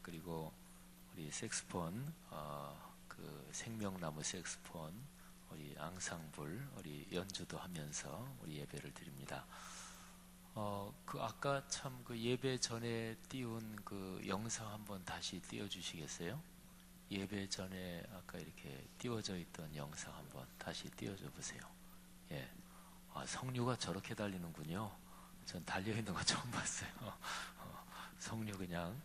그리고 우리 색스폰, 그 생명나무 색스폰, 우리 앙상블, 우리 연주도 하면서 우리 예배를 드립니다. 그 아까 참 그 예배 전에 띄운 그 영상 한번 다시 띄워주시겠어요? 예배 전에 아까 이렇게 띄워져 있던 영상 한번 다시 띄워줘 보세요. 예. 성류가 저렇게 달리는군요. 전 달려있는 거 처음 봤어요. 성류 그냥,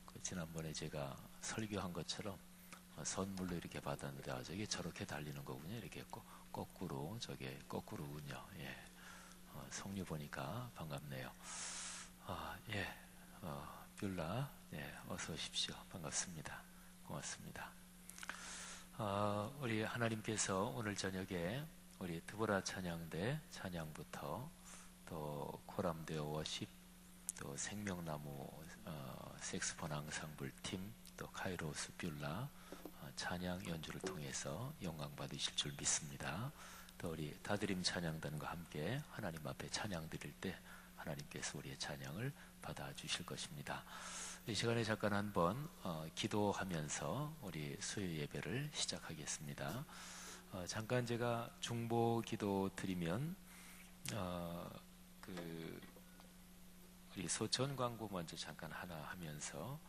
그 지난번에 제가 설교한 것처럼 선물로 이렇게 받았는데, 저게 저렇게 달리는 거군요. 이렇게 거꾸로, 저게 거꾸로군요. 예. 성류 보니까 반갑네요. 예. 뷰라, 예, 어서 오십시오. 반갑습니다. 고맙습니다. 우리 하나님께서 오늘 저녁에 우리 드보라 찬양대 찬양부터 또 코람데오 워십, 또 생명나무 색스폰 앙상블 팀, 또 카이로스 뷰라 찬양 연주를 통해서 영광 받으실 줄 믿습니다. 또 우리 다드림 찬양단과 함께 하나님 앞에 찬양 드릴 때 하나님께서 우리의 찬양을 받아주실 것입니다. 이 시간에 잠깐 한번 기도하면서 우리 수요 예배를 시작하겠습니다. 잠깐 제가 중보 기도 드리면 우리 소천 광고 먼저 잠깐 하나 하면서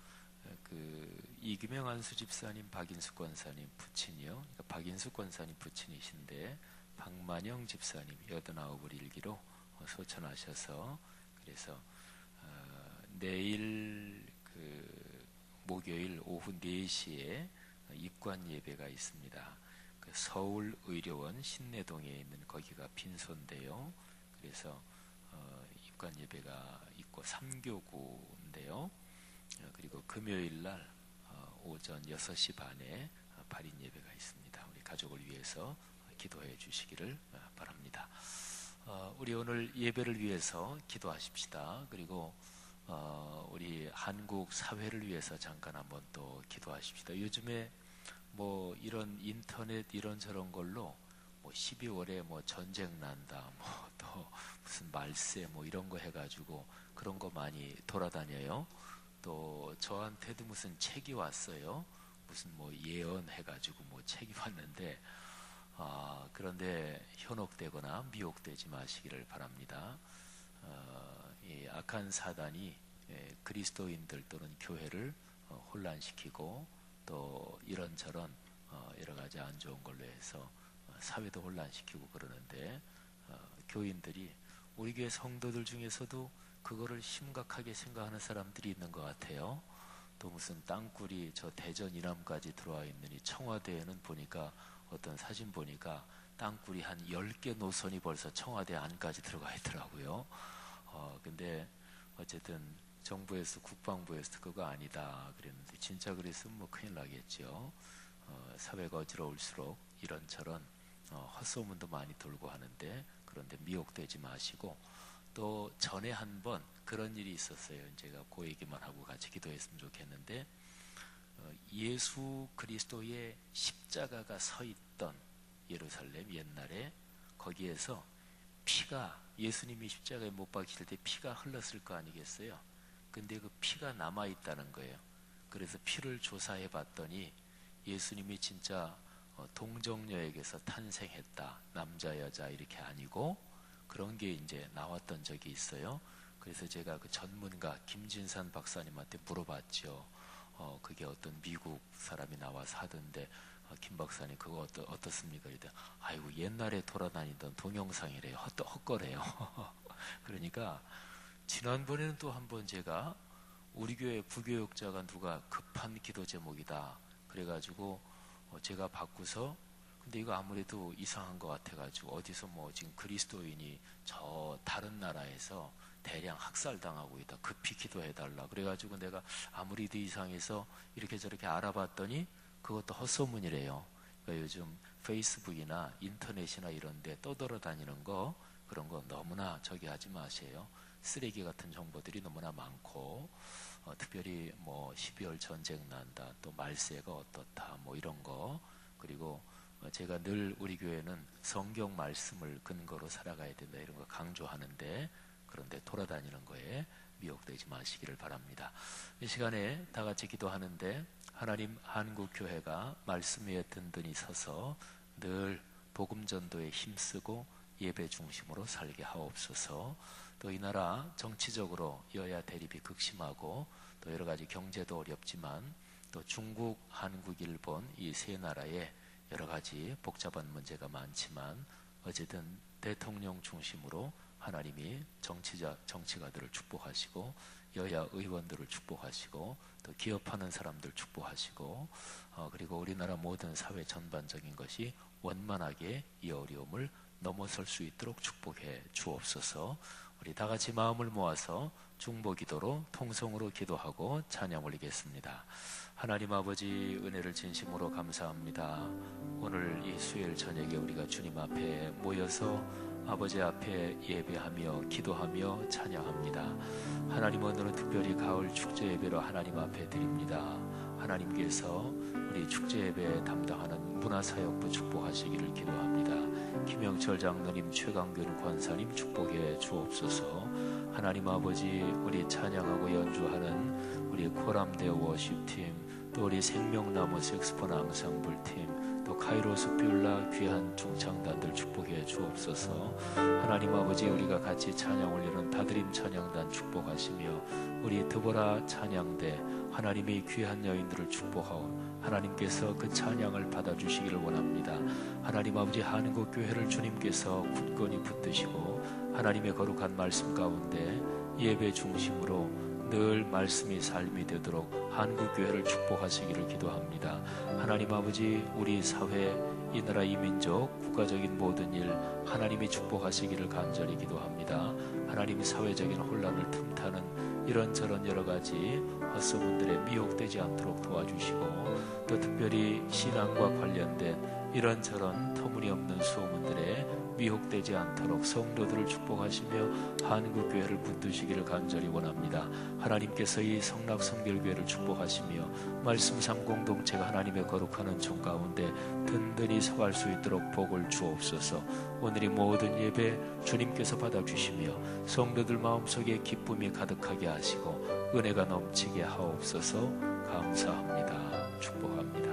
이금영 안수 집사님, 박인숙 권사님 부친이요. 그러니까 박인숙 권사님 부친이신데 박만영 집사님 89을 일기로 소천하셔서, 그래서 내일 목요일 오후 4시에 입관 예배가 있습니다. 서울의료원 신내동에 있는 거기가 빈소인데요. 그래서 입관 예배가 있고 3교구인데요. 그리고 금요일날 오전 6시 반에 발인 예배가 있습니다. 우리 가족을 위해서 기도해 주시기를 바랍니다. 우리 오늘 예배를 위해서 기도하십시다. 그리고 우리 한국 사회를 위해서 잠깐 한번 또 기도하십시다. 요즘에 뭐 이런 인터넷 이런저런 걸로 뭐 12월에 뭐 전쟁 난다, 뭐 또 무슨 말세 뭐 이런 거 해가지고 그런 거 많이 돌아다녀요. 또 저한테도 무슨 책이 왔어요. 무슨 뭐 예언해가지고 뭐 책이 왔는데, 그런데 현혹되거나 미혹되지 마시기를 바랍니다. 이 악한 사단이 그리스도인들 또는 교회를 혼란시키고 또 이런저런 여러 가지 안 좋은 걸로 해서 사회도 혼란시키고 그러는데, 교인들이 우리 교회 성도들 중에서도 그거를 심각하게 생각하는 사람들이 있는 것 같아요. 또 무슨 땅굴이 저 대전 이남까지 들어와 있는 이 청와대에는 보니까, 어떤 사진 보니까 땅굴이 한 10개 노선이 벌써 청와대 안까지 들어가 있더라고요. 근데 어쨌든 정부에서, 국방부에서 그거 아니다 그랬는데, 진짜 그랬으면 뭐 큰일 나겠죠. 사회가 어지러울수록 이런저런 헛소문도 많이 돌고 하는데, 그런데 미혹되지 마시고, 또 전에 한번 그런 일이 있었어요. 제가 그 얘기만 하고 같이 기도했으면 좋겠는데, 예수 그리스도의 십자가가 서 있던 예루살렘 옛날에, 거기에서 피가, 예수님이 십자가에 못 박히실 때 피가 흘렀을 거 아니겠어요. 근데 그 피가 남아있다는 거예요. 그래서 피를 조사해 봤더니 예수님이 진짜 동정녀에게서 탄생했다, 남자 여자 이렇게 아니고, 그런 게 이제 나왔던 적이 있어요. 그래서 제가 그 전문가 김진산 박사님한테 물어봤죠. 그게 어떤 미국 사람이 나와서 하던데, 김 박사님 그거 어떻습니까? 이랬더니 아이고 옛날에 돌아다니던 동영상이래요. 헛거래요. 그러니까 지난번에는 또 한번 제가 우리 교회 부교육자가 누가 급한 기도 제목이다 그래가지고 제가 바꾸서, 근데 이거 아무래도 이상한 것 같아가지고 어디서 뭐 지금 그리스도인이 저 다른 나라에서 대량 학살당하고 있다, 급히 기도해달라 그래가지고 내가 아무리 도 이상해서 이렇게 저렇게 알아봤더니 그것도 헛소문이래요. 그러니까 요즘 페이스북이나 인터넷이나 이런 데 떠돌아다니는 거, 그런 거 너무나 저기 하지 마세요. 쓰레기 같은 정보들이 너무나 많고, 특별히 뭐 12월 전쟁 난다, 또 말세가 어떻다 뭐 이런 거, 그리고 제가 늘 우리 교회는 성경 말씀을 근거로 살아가야 된다 이런 거 강조하는데, 그런데 돌아다니는 거에 미혹되지 마시기를 바랍니다. 이 시간에 다 같이 기도하는데, 하나님, 한국교회가 말씀 위에 든든히 서서 늘 복음 전도에 힘쓰고 예배 중심으로 살게 하옵소서. 또 이 나라 정치적으로 여야 대립이 극심하고 또 여러 가지 경제도 어렵지만 또 중국, 한국, 일본 이 세 나라에 여러 가지 복잡한 문제가 많지만 어쨌든 대통령 중심으로 하나님이 정치가들을 축복하시고 여야 의원들을 축복하시고 또 기업하는 사람들 축복하시고 그리고 우리나라 모든 사회 전반적인 것이 원만하게 이 어려움을 넘어설 수 있도록 축복해 주옵소서. 우리 다 같이 마음을 모아서 중보 기도로 통성으로 기도하고 찬양 올리겠습니다. 하나님 아버지, 은혜를 진심으로 감사합니다. 오늘 이 수요일 저녁에 우리가 주님 앞에 모여서 아버지 앞에 예배하며 기도하며 찬양합니다. 하나님, 오늘은 특별히 가을 축제 예배로 하나님 앞에 드립니다. 하나님께서 우리 축제 예배 담당하는 문화사역부 축복하시기를 기도합니다. 김영철 장로님, 최강균 권사님 축복해 주옵소서. 하나님 아버지, 우리 찬양하고 연주하는 우리 코람데오 워십팀, 또 우리 생명나무 색스폰 앙상블팀, 또 카이로스 뷰라 귀한 중창단들 축복해 주옵소서. 하나님 아버지, 우리가 같이 찬양 올리는 다드림 찬양단 축복하시며 우리 드보라 찬양대 하나님의 귀한 여인들을 축복하오 하나님께서 그 찬양을 받아주시기를 원합니다. 하나님 아버지, 한국교회를 주님께서 굳건히 붙드시고 하나님의 거룩한 말씀 가운데 예배 중심으로 늘 말씀이 삶이 되도록 한국교회를 축복하시기를 기도합니다. 하나님 아버지, 우리 사회, 이 나라, 이 민족, 국가적인 모든 일 하나님이 축복하시기를 간절히 기도합니다. 하나님이 사회적인 혼란을 틈타는 이런저런 여러 가지 헛소문들에 미혹되지 않도록 도와주시고 또 특별히 신앙과 관련된 이런저런 터무니없는 소문들에 미혹되지 않도록 성도들을 축복하시며 한국교회를 붙드시기를 간절히 원합니다. 하나님께서 이 성락성결교회를 축복하시며 말씀 삼공동체가 하나님의 거룩한 은총 가운데 든든히 서갈 수 있도록 복을 주옵소서. 오늘 이 모든 예배 주님께서 받아주시며 성도들 마음속에 기쁨이 가득하게 하시고 은혜가 넘치게 하옵소서. 감사합니다. 축복합니다.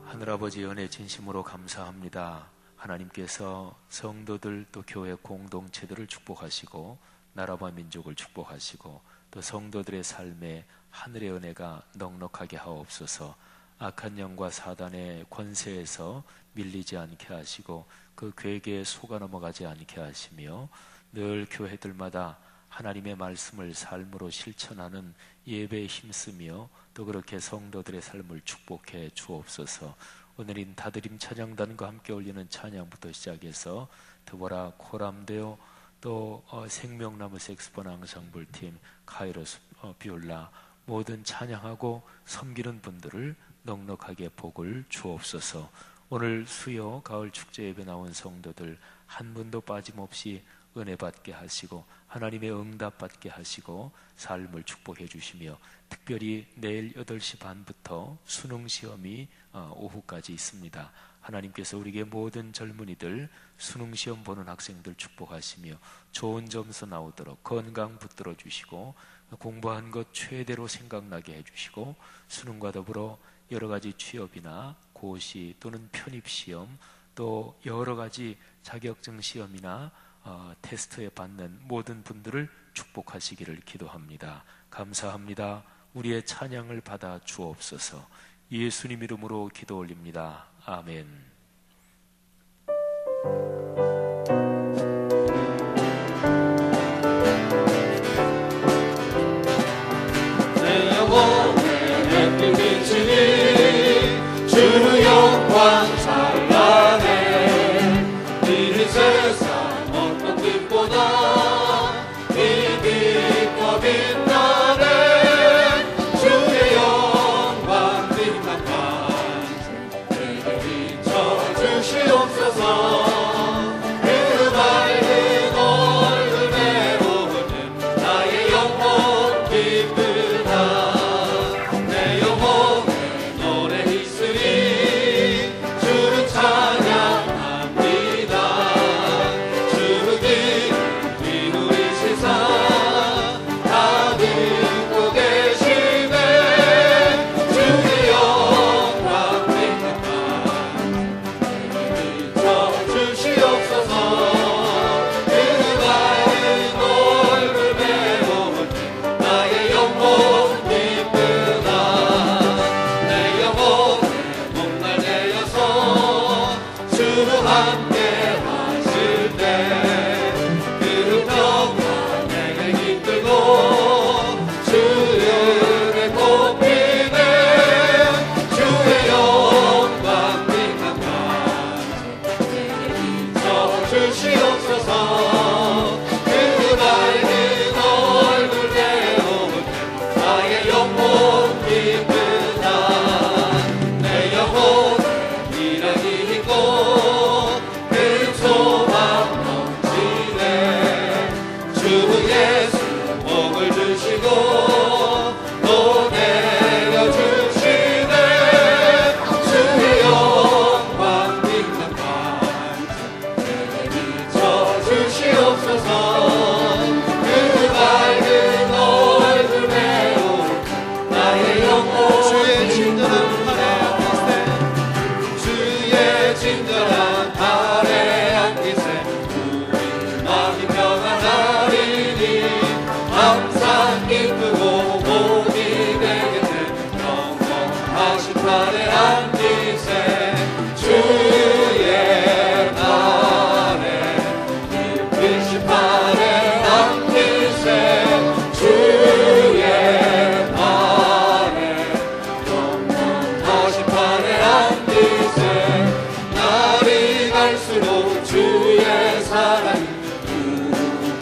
하늘아버지, 은혜 진심으로 감사합니다. 하나님께서 성도들 또 교회 공동체들을 축복하시고 나라와 민족을 축복하시고 또 성도들의 삶에 하늘의 은혜가 넉넉하게 하옵소서. 악한 영과 사단의 권세에서 밀리지 않게 하시고 그 괴계에 속아 넘어가지 않게 하시며 늘 교회들마다 하나님의 말씀을 삶으로 실천하는 예배에 힘쓰며 또 그렇게 성도들의 삶을 축복해 주옵소서. 오늘인 다드림 찬양단과 함께 올리는 찬양부터 시작해서 드보라, 코람데오, 또 생명나무 색스폰 앙상블팀, 카이로스 비올라 모든 찬양하고 섬기는 분들을 넉넉하게 복을 주옵소서. 오늘 수요 가을 축제 예배 나온 성도들 한 분도 빠짐없이 은혜 받게 하시고 하나님의 응답 받게 하시고 삶을 축복해 주시며 특별히 내일 8시 반부터 수능 시험이 오후까지 있습니다. 하나님께서 우리에게 모든 젊은이들 수능 시험 보는 학생들 축복하시며 좋은 점수 나오도록 건강 붙들어 주시고 공부한 것 최대로 생각나게 해주시고 수능과 더불어 여러 가지 취업이나 고시 또는 편입시험 또 여러 가지 자격증 시험이나 테스트에 받는 모든 분들을 축복하시기를 기도합니다. 감사합니다. 우리의 찬양을 받아 주옵소서. 예수님 이름으로 기도 올립니다. 아멘. 내 영혼에 햇빛 비치니 주의 영광 찬란해. 이 세상 어떤 빛보다 이 빛과 빛나네. 주의 영광 빛난 날 내게 비춰주시옵소서. 주시고 또 내려주시네 주의 영광 빛난 반짝에 비춰주시옵소서 그 밝은 얼굴에 나의 영혼 주의 친절한 발에 안기세 주의 친절한 발에 안기세 우리 마음이 평안하리니 항상 기쁘고 복이 되겠네 영원하신 발에 안기세 주의 발에 깊으신 발에 안기세 주의 발에 영원하신 발에 안기세 날이 갈수록 주의 사랑이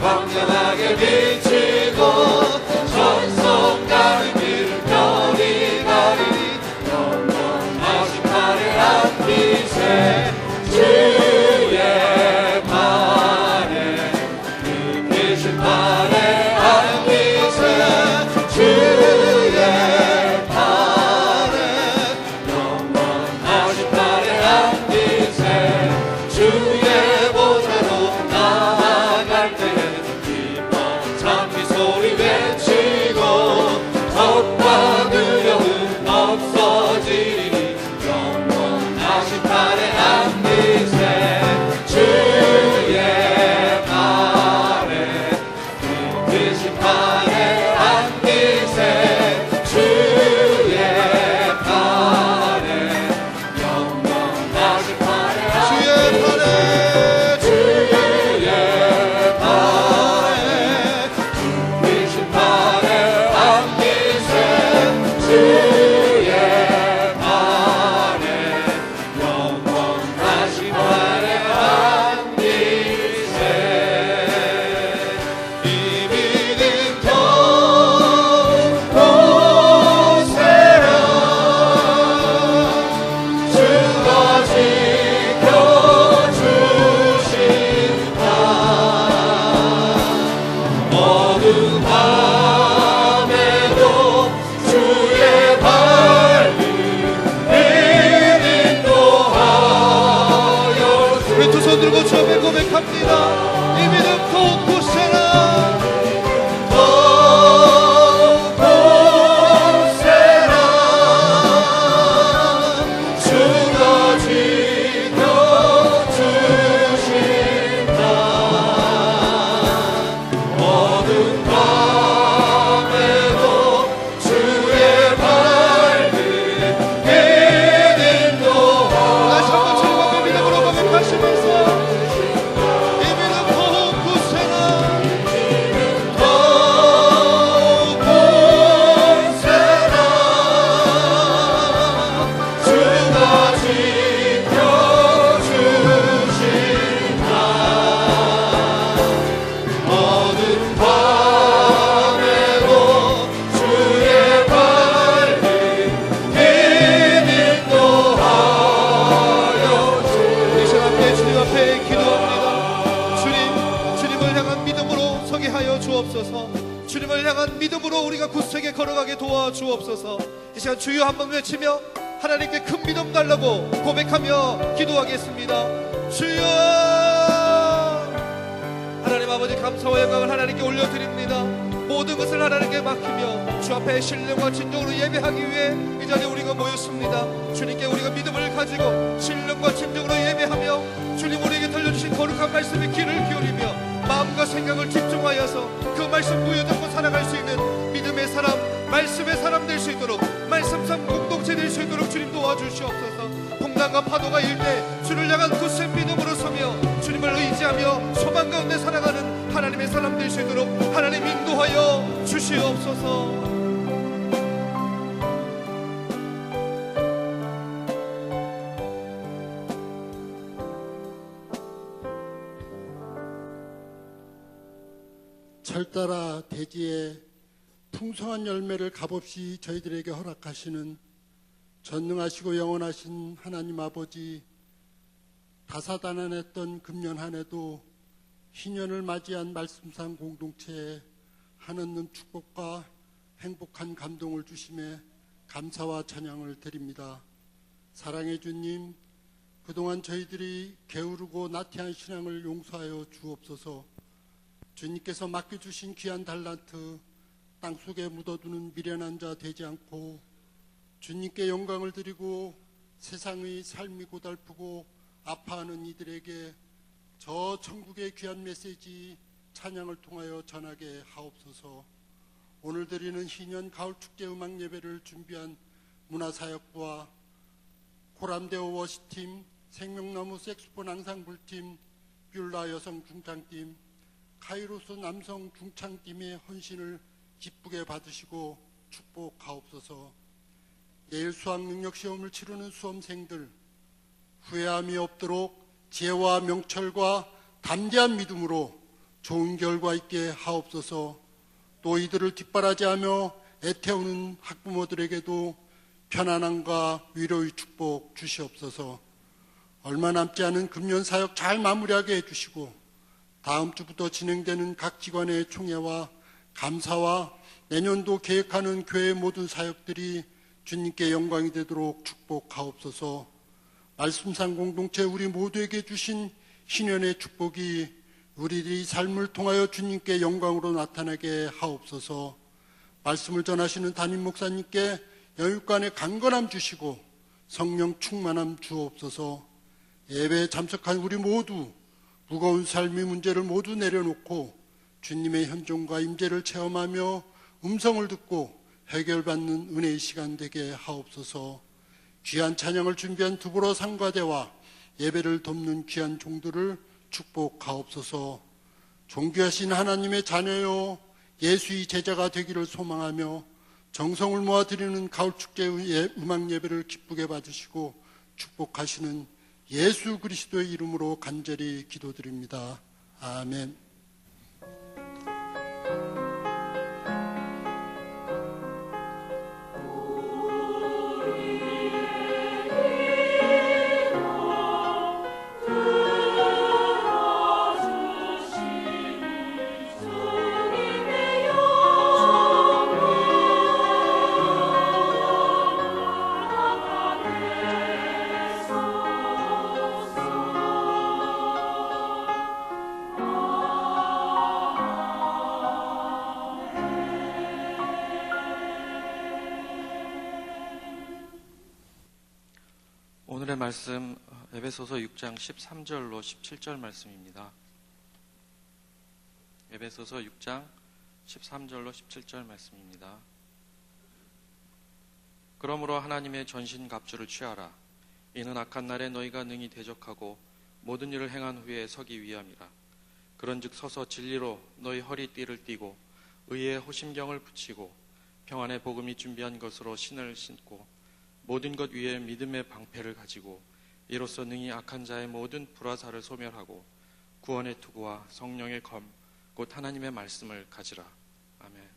광명하게 비치고 전성 가는 길 별이 가리니 영원하신 발에 안기세 주의 발에 깊으신 발에 안기세 주의 발에 영원하신 발에 안기세 주의 보좌로 나아갈 때에 기뻐 찬미 소리 외치고 겁과 두려움 없어지리니 영원하신 발에 안기세 주의 발에 깊으신 발에 안기세 주의 발에 영원하신 발에 주의 발에 주의 발에 깊으신 발에 안기세 주의 발에 영원하신 발에 안기세 이 믿음 곳에라 주가 지켜주신다 어두운 밤에도 주의 밝은 빛 인도하여 우리 두 손 들고 주 앞에 고백합니다. 이 믿음 곳곳에나 곳곳에라 주가 지켜주신다 어두운 밤에도 주의 밝은 빛 인도하여 다시 한번 주님 앞에 믿음으로 고백하시면서 이 믿음 곳곳에나 주가 지켜주신다 어두운 밤에도 주의 밝은 빛 인도하여 이 시간 함께 주님 앞에 기도합니다. 주님을 향한 믿음으로 서게 하여 주옵소서. 주님을 향한 믿음으로 우리가 굳세게 걸어가게 도와주옵소서. 이 시간 주여 한번 외치며 하나님께 큰 믿음 달라고 고백하며 기도하겠습니다. 주여 하나님 아버지 감사와 영광을 하나님께 올려드립니다. 모든 것을 하나님께 맡기며 주 앞에 신령과 진정으로 예배하기 위해 이 자리에 우리가 모였습니다. 주님께 우리가 믿음을 가지고 신령과 진정으로 예배하며 주님 우리에게 들려주신 거룩한 말씀에 귀를 기울이며 마음과 생각을 집중하여서 그 말씀 부여잡고 살아갈 수 있는 믿음의 사람, 말씀의 사람 될 수 있도록 말씀 삶 공동체 될 수 있도록 주님 도와주시옵소서. 풍랑과 파도가 일 때 주를 향한 굳센 믿음으로 서며 주님을 의지하며 소망 가운데 살아가는 하나님의 사람 될 수 있도록 하나님 인도하여 주시옵소서. 철따라 대지에 풍성한 열매를 값없이 저희들에게 허락하시는 전능하시고 영원하신 하나님 아버지, 다사다난했던 금년 한 해도 희년을 맞이한 말씀상 공동체에 한없는 축복과 행복한 감동을 주심에 감사와 찬양을 드립니다. 사랑의 주님, 그동안 저희들이 게으르고 나태한 신앙을 용서하여 주옵소서. 주님께서 맡겨주신 귀한 달란트 땅속에 묻어두는 미련한 자 되지 않고 주님께 영광을 드리고 세상의 삶이 고달프고 아파하는 이들에게 저 천국의 귀한 메시지 찬양을 통하여 전하게 하옵소서. 오늘 드리는 희년 가을축제 음악 예배를 준비한 문화사역부와 코람데오 워시팀, 생명나무 색소폰 앙상블팀, 뷸라 여성 중창팀, 카이로스 남성 중창팀의 헌신을 기쁘게 받으시고 축복하옵소서. 내일 수학능력시험을 치르는 수험생들 후회함이 없도록 지혜와 명철과 담대한 믿음으로 좋은 결과 있게 하옵소서. 또 이들을 뒷바라지하며 애태우는 학부모들에게도 편안함과 위로의 축복 주시옵소서. 얼마 남지 않은 금년 사역 잘 마무리하게 해주시고 다음 주부터 진행되는 각 기관의 총회와 감사와 내년도 계획하는 교회 모든 사역들이 주님께 영광이 되도록 축복하옵소서. 말씀상 공동체 우리 모두에게 주신 신년의 축복이 우리들이 삶을 통하여 주님께 영광으로 나타나게 하옵소서. 말씀을 전하시는 담임 목사님께 영육간의 강건함 주시고 성령 충만함 주옵소서. 예배에 참석한 우리 모두 무거운 삶의 문제를 모두 내려놓고 주님의 현존과 임재를 체험하며 음성을 듣고 해결받는 은혜의 시간 되게 하옵소서. 귀한 찬양을 준비한 두보러 상과대와 예배를 돕는 귀한 종들을 축복하옵소서. 존귀하신 하나님의 자녀요 예수의 제자가 되기를 소망하며 정성을 모아 드리는 가을축제의 음악 예배를 기쁘게 받으시고 축복하시는 예수 그리스도의 이름으로 간절히 기도드립니다. 아멘. 오늘의 말씀 에베소서 6장 13절로 17절 말씀입니다. 에베소서 6장 13절로 17절 말씀입니다. 그러므로 하나님의 전신 갑주를 취하라. 이는 악한 날에 너희가 능히 대적하고 모든 일을 행한 후에 서기 위함이라. 그런즉 서서 진리로 너희 허리띠를 띠고 의의 호심경을 붙이고 평안의 복음이 준비한 것으로 신을 신고 모든 것 위에 믿음의 방패를 가지고 이로써 능히 악한 자의 모든 불화살을 소멸하고 구원의 투구와 성령의 검 곧 하나님의 말씀을 가지라. 아멘.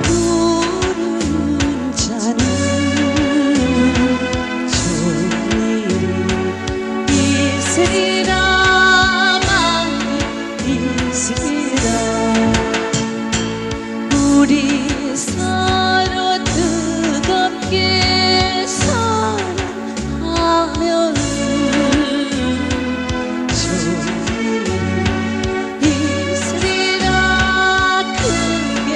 부르는 자는 좋은 일이 있으리라. 많이 있으리라. 우리 서로 뜨겁게 사랑하면 좋은 일이 있으리라. 크게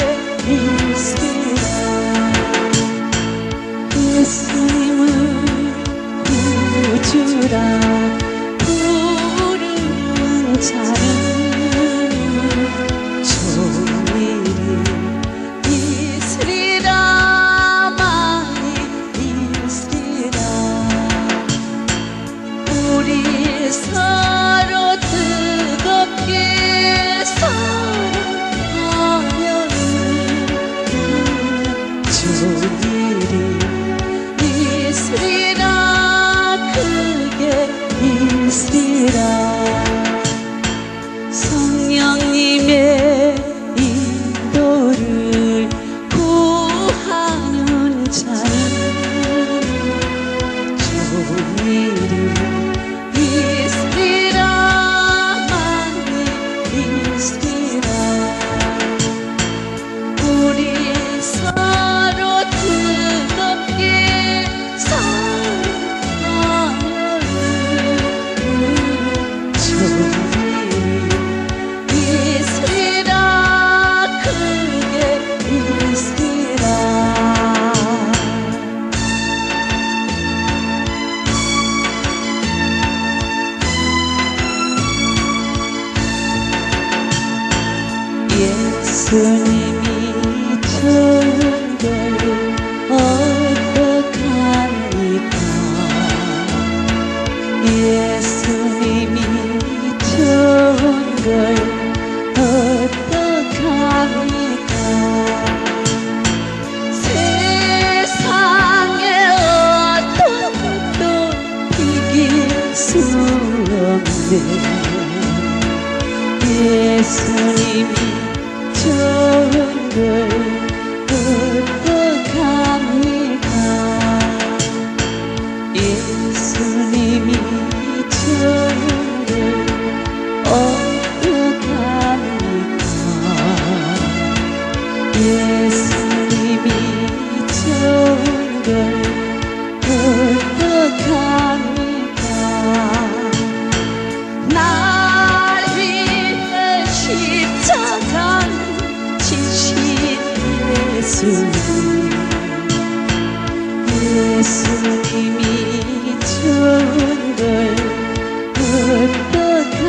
있으리라. 예수님을 구주라 부르는 자는 좋은 일이 있으리라. 많이 있으리라. 우리 서로 뜨겁게 사랑하면 좋은 일이 있으리라. 크게 있으리라. 성령님의 인도를 구하는 자는 좋은 일이 있으리라. 많이 있으리라. 우리 서로 뜨겁게 사랑하면 좋은 일이 있으리라. 크게 있으리라. 예수님이 좋은 걸 어떡합니까? 예수님이 좋은 걸 어떡합니까? 세상에 어떤 것도 이길 수 없네. 예수님이 좋은 걸 어떡합니까? 예수님이 좋은 걸 어떡합니까? 예수님이 좋은 걸 어떡합니까? 나를 위해 십자가를 지신 예수님이 좋은 걸 어떡합니까?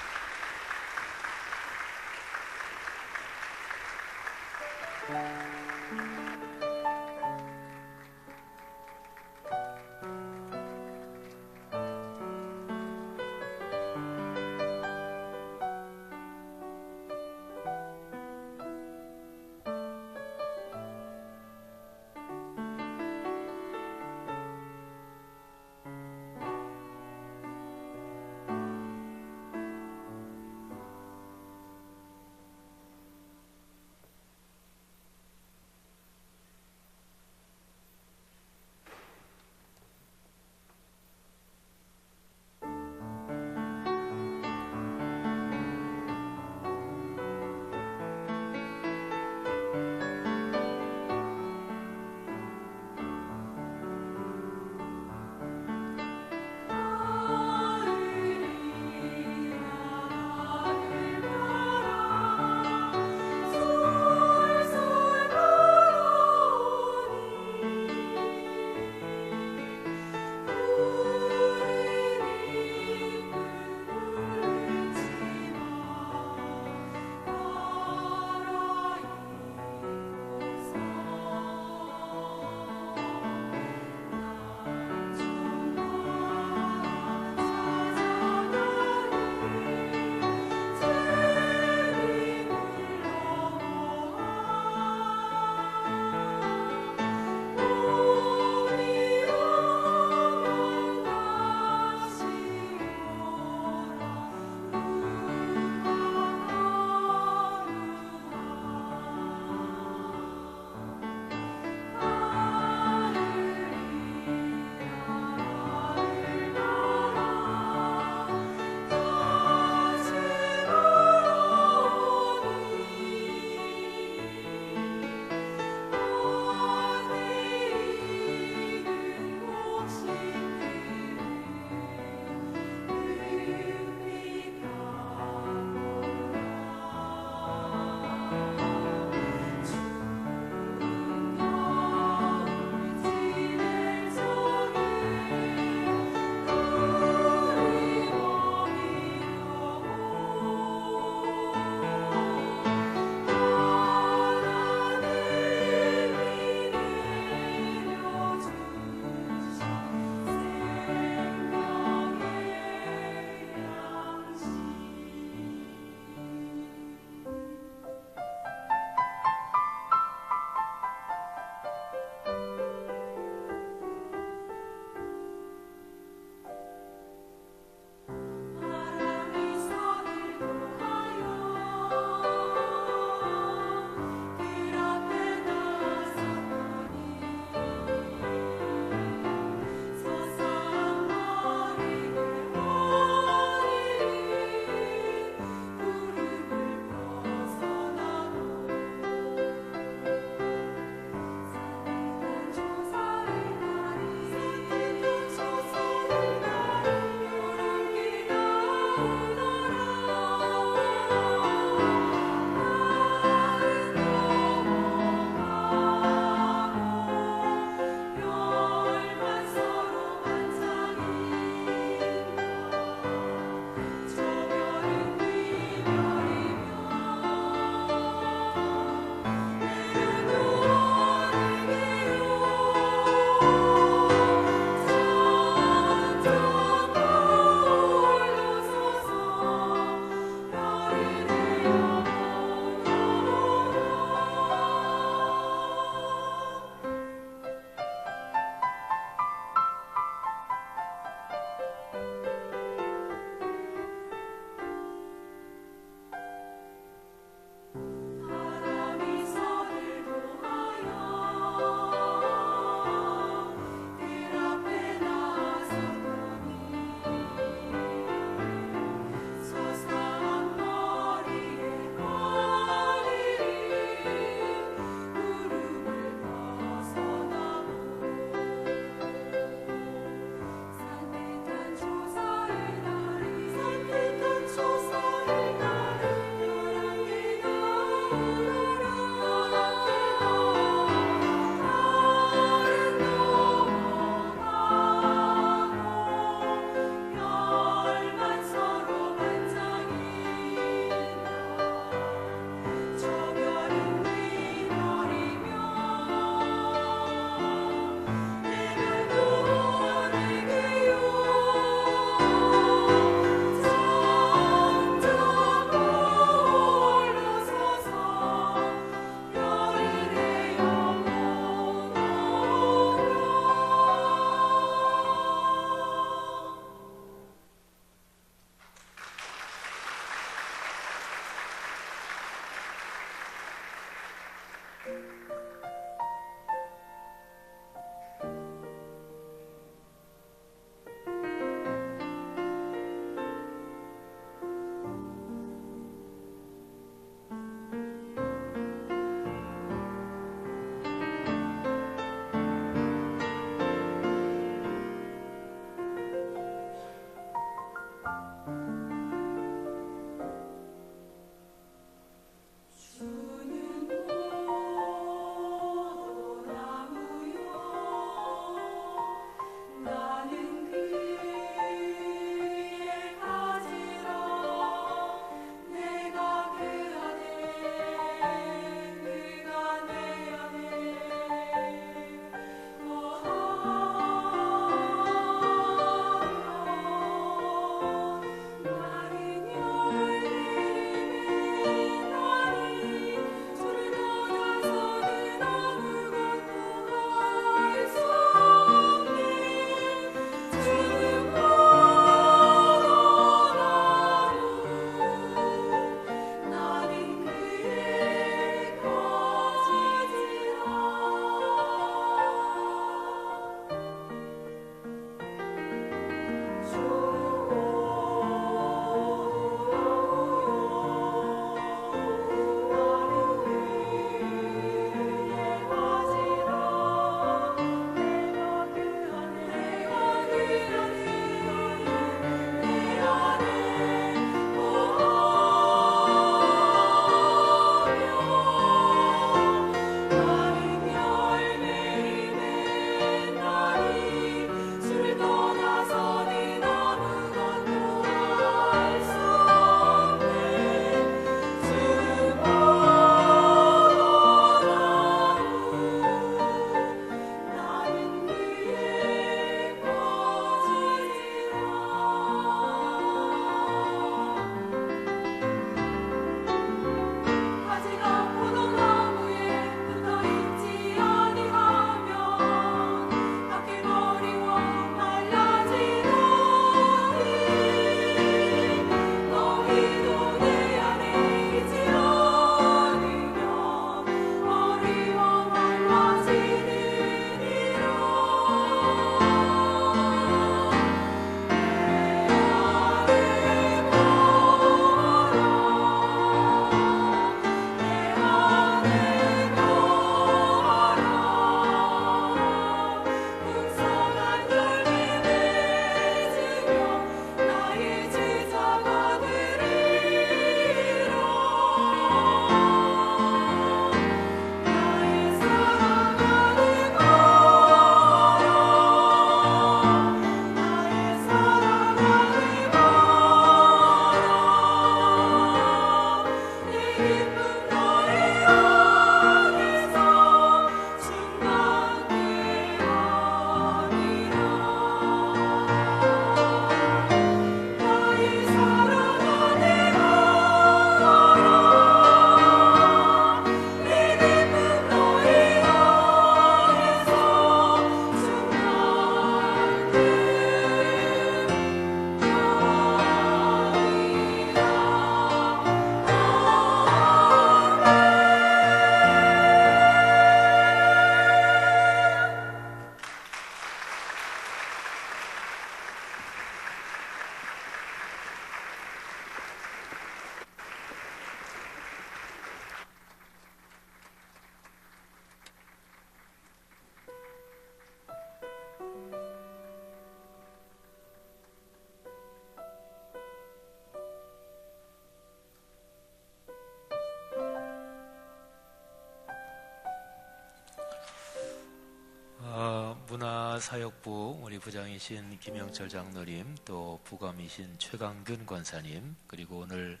문화사역부 우리 부장이신 김영철 장로님, 또 부감이신 최강균 권사님, 그리고 오늘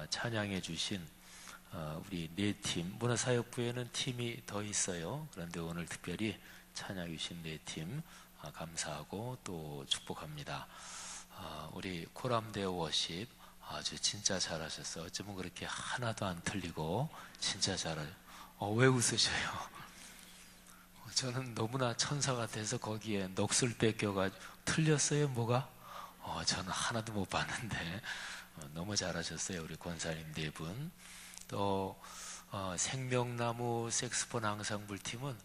찬양해 주신 우리 네 팀, 문화사역부에는 팀이 더 있어요. 그런데 오늘 특별히 찬양해 주신 네 팀 감사하고 또 축복합니다. 우리 코람데오 워십 아주 진짜 잘하셨어요. 어쩌면 그렇게 하나도 안 틀리고 진짜 잘해요. 왜 웃으셔요? 저는 너무나 천사 같아서 거기에 넋을 뺏겨가지고 틀렸어요 뭐가? 저는 하나도 못 봤는데 너무 잘하셨어요. 우리 권사님 네 분. 또 생명나무 색스폰 앙상블 팀은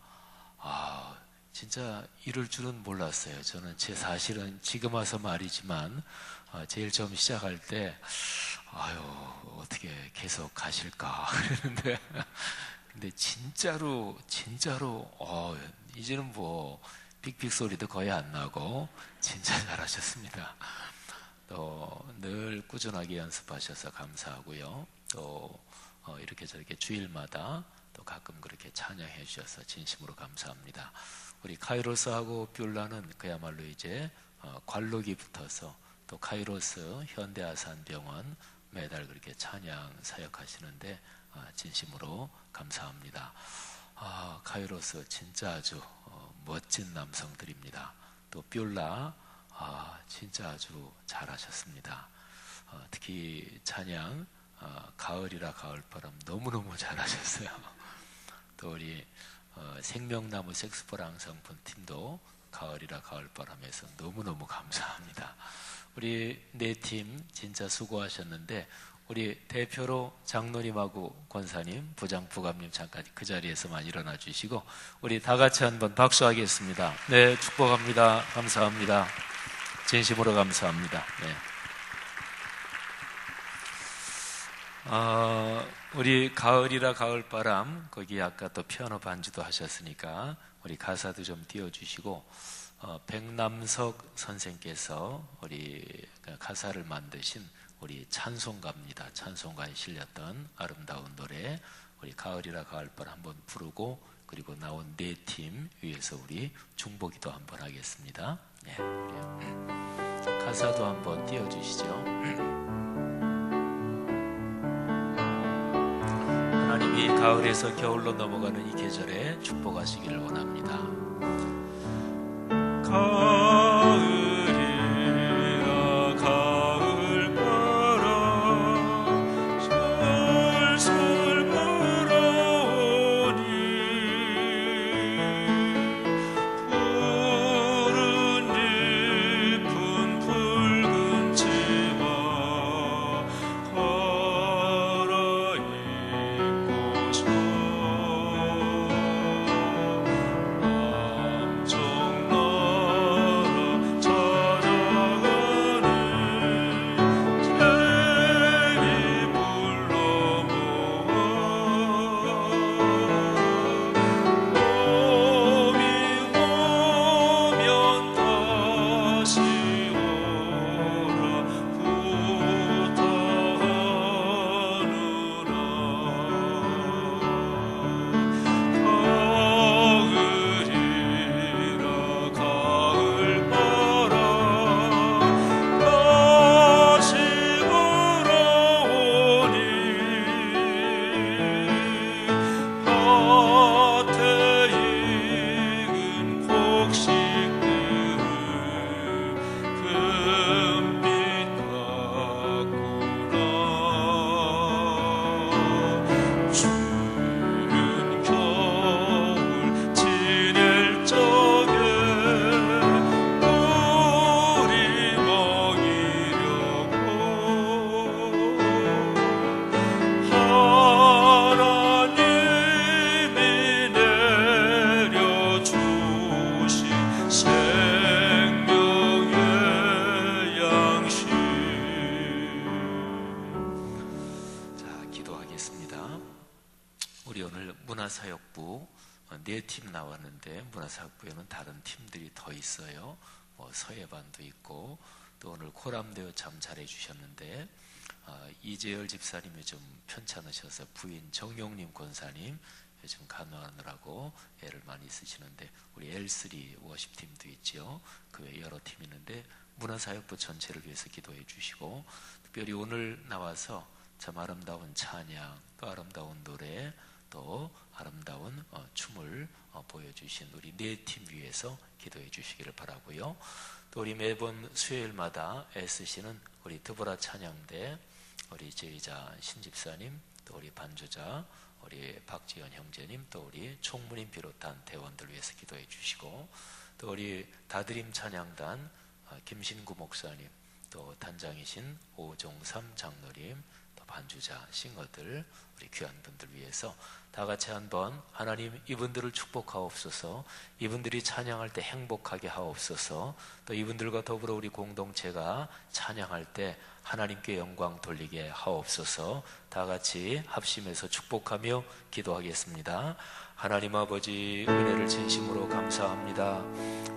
진짜 이럴 줄은 몰랐어요. 저는 제 사실은 지금 와서 말이지만 제일 처음 시작할 때 어떻게 계속 가실까 그랬는데 근데 진짜로 이제는 뭐 삑삑 소리도 거의 안 나고 진짜 잘하셨습니다. 또 늘 꾸준하게 연습하셔서 감사하고요. 또 이렇게 저렇게 주일마다 또 가끔 그렇게 찬양해 주셔서 진심으로 감사합니다. 우리 카이로스하고 뷸라는 그야말로 이제 관록이 붙어서 또 카이로스 현대아산병원 매달 그렇게 찬양 사역하시는데 진심으로 감사합니다. 카이로스 진짜 아주 멋진 남성들입니다. 또 뷸라 진짜 아주 잘하셨습니다. 특히 찬양 가을이라 가을바람 너무너무 잘하셨어요. 또 우리 생명나무 색스폰 앙상블 팀도 가을이라 가을바람에서 너무너무 감사합니다. 우리 네 팀 진짜 수고하셨는데 우리 대표로 장로님하고 권사님, 부장, 부감님 잠깐 그 자리에서만 일어나 주시고 우리 다 같이 한번 박수하겠습니다. 네, 축복합니다. 감사합니다. 진심으로 감사합니다. 네. 우리 가을이라 가을바람 거기 아까 또 피아노 반주도 하셨으니까 우리 가사도 좀 띄워주시고 백남석 선생께서 우리 가사를 만드신 우리 찬송가입니다. 찬송가에 실렸던 아름다운 노래 우리 가을이라 가을바람 한번 부르고 그리고 나온 네 팀 위해서 우리 중보기도 한번 하겠습니다. 네, 가사도 한번 띄워주시죠. 하나님이 가을에서 겨울로 넘어가는 이 계절에 축복하시기를 원합니다. 가을이라 가을바람 솔솔 불어오니 푸른 잎은 붉은 치마 갈아입고서 문화사역부 네 팀 나왔는데 문화사역부에는 다른 팀들이 더 있어요. 서예반도 있고 또 오늘 코람데오 참 잘해 주셨는데 이재열 집사님이 좀 편찮으셔서 부인 정용님 권사님 요즘 간호하느라고 애를 많이 쓰시는데, 우리 L3 워십팀도 있죠. 그 외에 여러 팀이 있는데 문화사역부 전체를 위해서 기도해 주시고, 특별히 오늘 나와서 참 아름다운 찬양, 또 아름다운 노래, 또 아름다운 춤을 보여주신 우리 네 팀 위해서 기도해 주시기를 바라고요. 또 우리 매번 수요일마다 애쓰시는 우리 드보라 찬양대 우리 제의자 신집사님, 또 우리 반주자 우리 박지현 형제님, 또 우리 총무님 비롯한 대원들 위해서 기도해 주시고, 또 우리 다드림 찬양단 김신구 목사님, 또 단장이신 오종삼 장로님, 또 반주자 싱어들 우리 귀한 분들 위해서 다 같이 한번 하나님 이분들을 축복하옵소서, 이분들이 찬양할 때 행복하게 하옵소서, 또 이분들과 더불어 우리 공동체가 찬양할 때 하나님께 영광 돌리게 하옵소서. 다 같이 합심해서 축복하며 기도하겠습니다. 하나님 아버지, 은혜를 진심으로 감사합니다.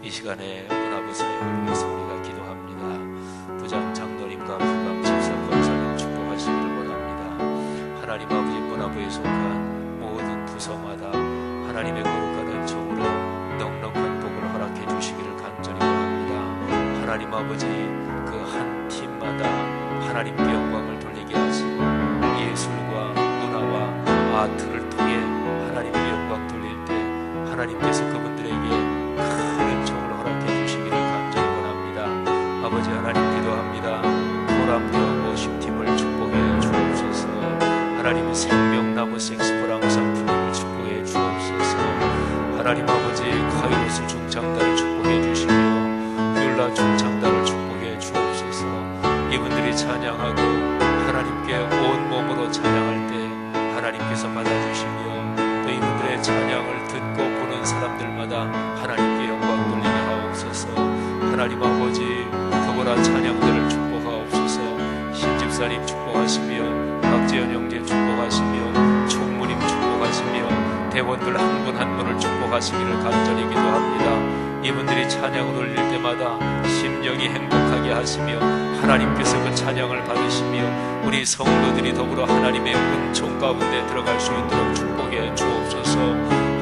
이 시간에 문화부 사역을 위해서 우리가 기도합니다. 부장 장로님과 부감 집사 권사님 축복하시기를 원합니다. 하나님 아버지, 문화부에 속한 모든 부서마다 하나님의 거룩한 은총으로 넉넉한 복을 허락해 주시기를 간절히 원합니다. 하나님 아버지, 그 한 팀마다 하나님께 영광을 돌리게 하시고 예술과 문화와 아트를 통해 하나님께 영광 돌릴 때 하나님께서 그분들에게 큰 은총을 허락해 주시기를 간절히 원합니다. 아버지 하나님 기도합니다. 보람되어 워십팀을 축복해 주옵소서. 하나님 생명나무 색스프랑 상품을 축복해 주옵소서. 하나님 아버지 카이로스 중창단을 축복해 주시며 율라 중창단을 축복해 주옵소서. 이분들이 찬양하고 하나님께 온 몸으로 찬양할 때 하나님께서 받아주시며, 또 이분들의 찬양을 듣고 보는 사람들마다 하나님께 영광 돌리게 하옵소서. 하나님 아버지, 더불어 찬양들을 축복하옵소서. 신집사님 축복하시며 박재현 형제 축복하시며 총무님 축복하시며 대원들 한 분 한 분을 축복하시기를 간절히 기도합니다. 이분들이 찬양을 올릴 때마다 심령이 행복하게 하시며 하나님께서 그 찬양을 받으시며 우리 성도들이 더불어 하나님의 은총 가운데 들어갈 수 있도록 축복해 주옵소서.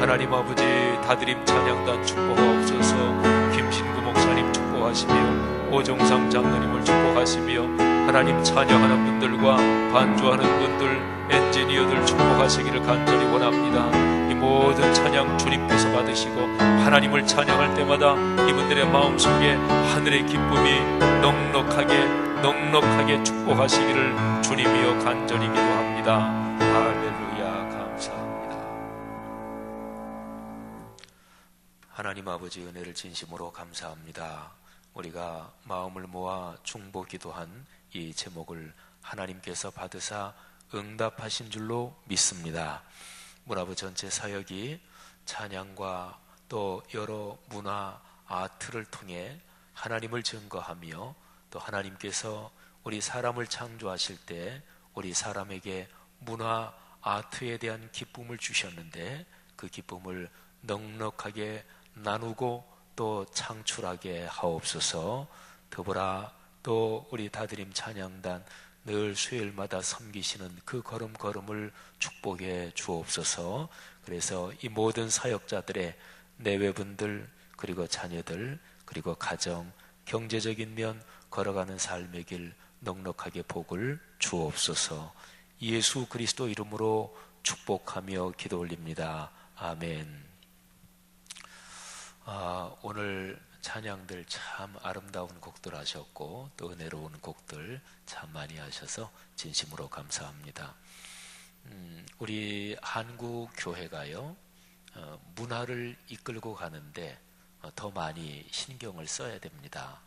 하나님 아버지, 다드림 찬양단 축복하옵소서. 김신구 목사님 축복하시며 오종상 장로님을 축복하시며 하나님 찬양하는 분들과 반주하는 분들, 엔지니어들 축복하시기를 간절히 원합니다. 이 모든 찬양 주님께서 받으시고 하나님을 찬양할 때마다 이분들의 마음속에 하늘의 기쁨이 넉넉하게 축복하시기를 주님이여 간절히 기도합니다. 할렐루야. 감사합니다. 하나님 아버지, 은혜를 진심으로 감사합니다. 우리가 마음을 모아 중보 기도한 이 제목을 하나님께서 받으사 응답하신 줄로 믿습니다. 문화부 전체 사역이 찬양과 또 여러 문화 아트를 통해 하나님을 증거하며, 또 하나님께서 우리 사람을 창조하실 때 우리 사람에게 문화 아트에 대한 기쁨을 주셨는데 그 기쁨을 넉넉하게 나누고 또 창출하게 하옵소서. 더불어 또 우리 다드림 찬양단 늘 수요일마다 섬기시는 그 걸음걸음을 축복해 주옵소서. 그래서 이 모든 사역자들의 내외분들, 그리고 자녀들, 그리고 가정, 경제적인 면 걸어가는 삶의 길 넉넉하게 복을 주옵소서. 예수 그리스도 이름으로 축복하며 기도 올립니다. 아멘. 오늘 찬양들 참 아름다운 곡들 하셨고 또 은혜로운 곡들 참 많이 하셔서 진심으로 감사합니다. 우리 한국 교회가요, 문화를 이끌고 가는데 더 많이 신경을 써야 됩니다.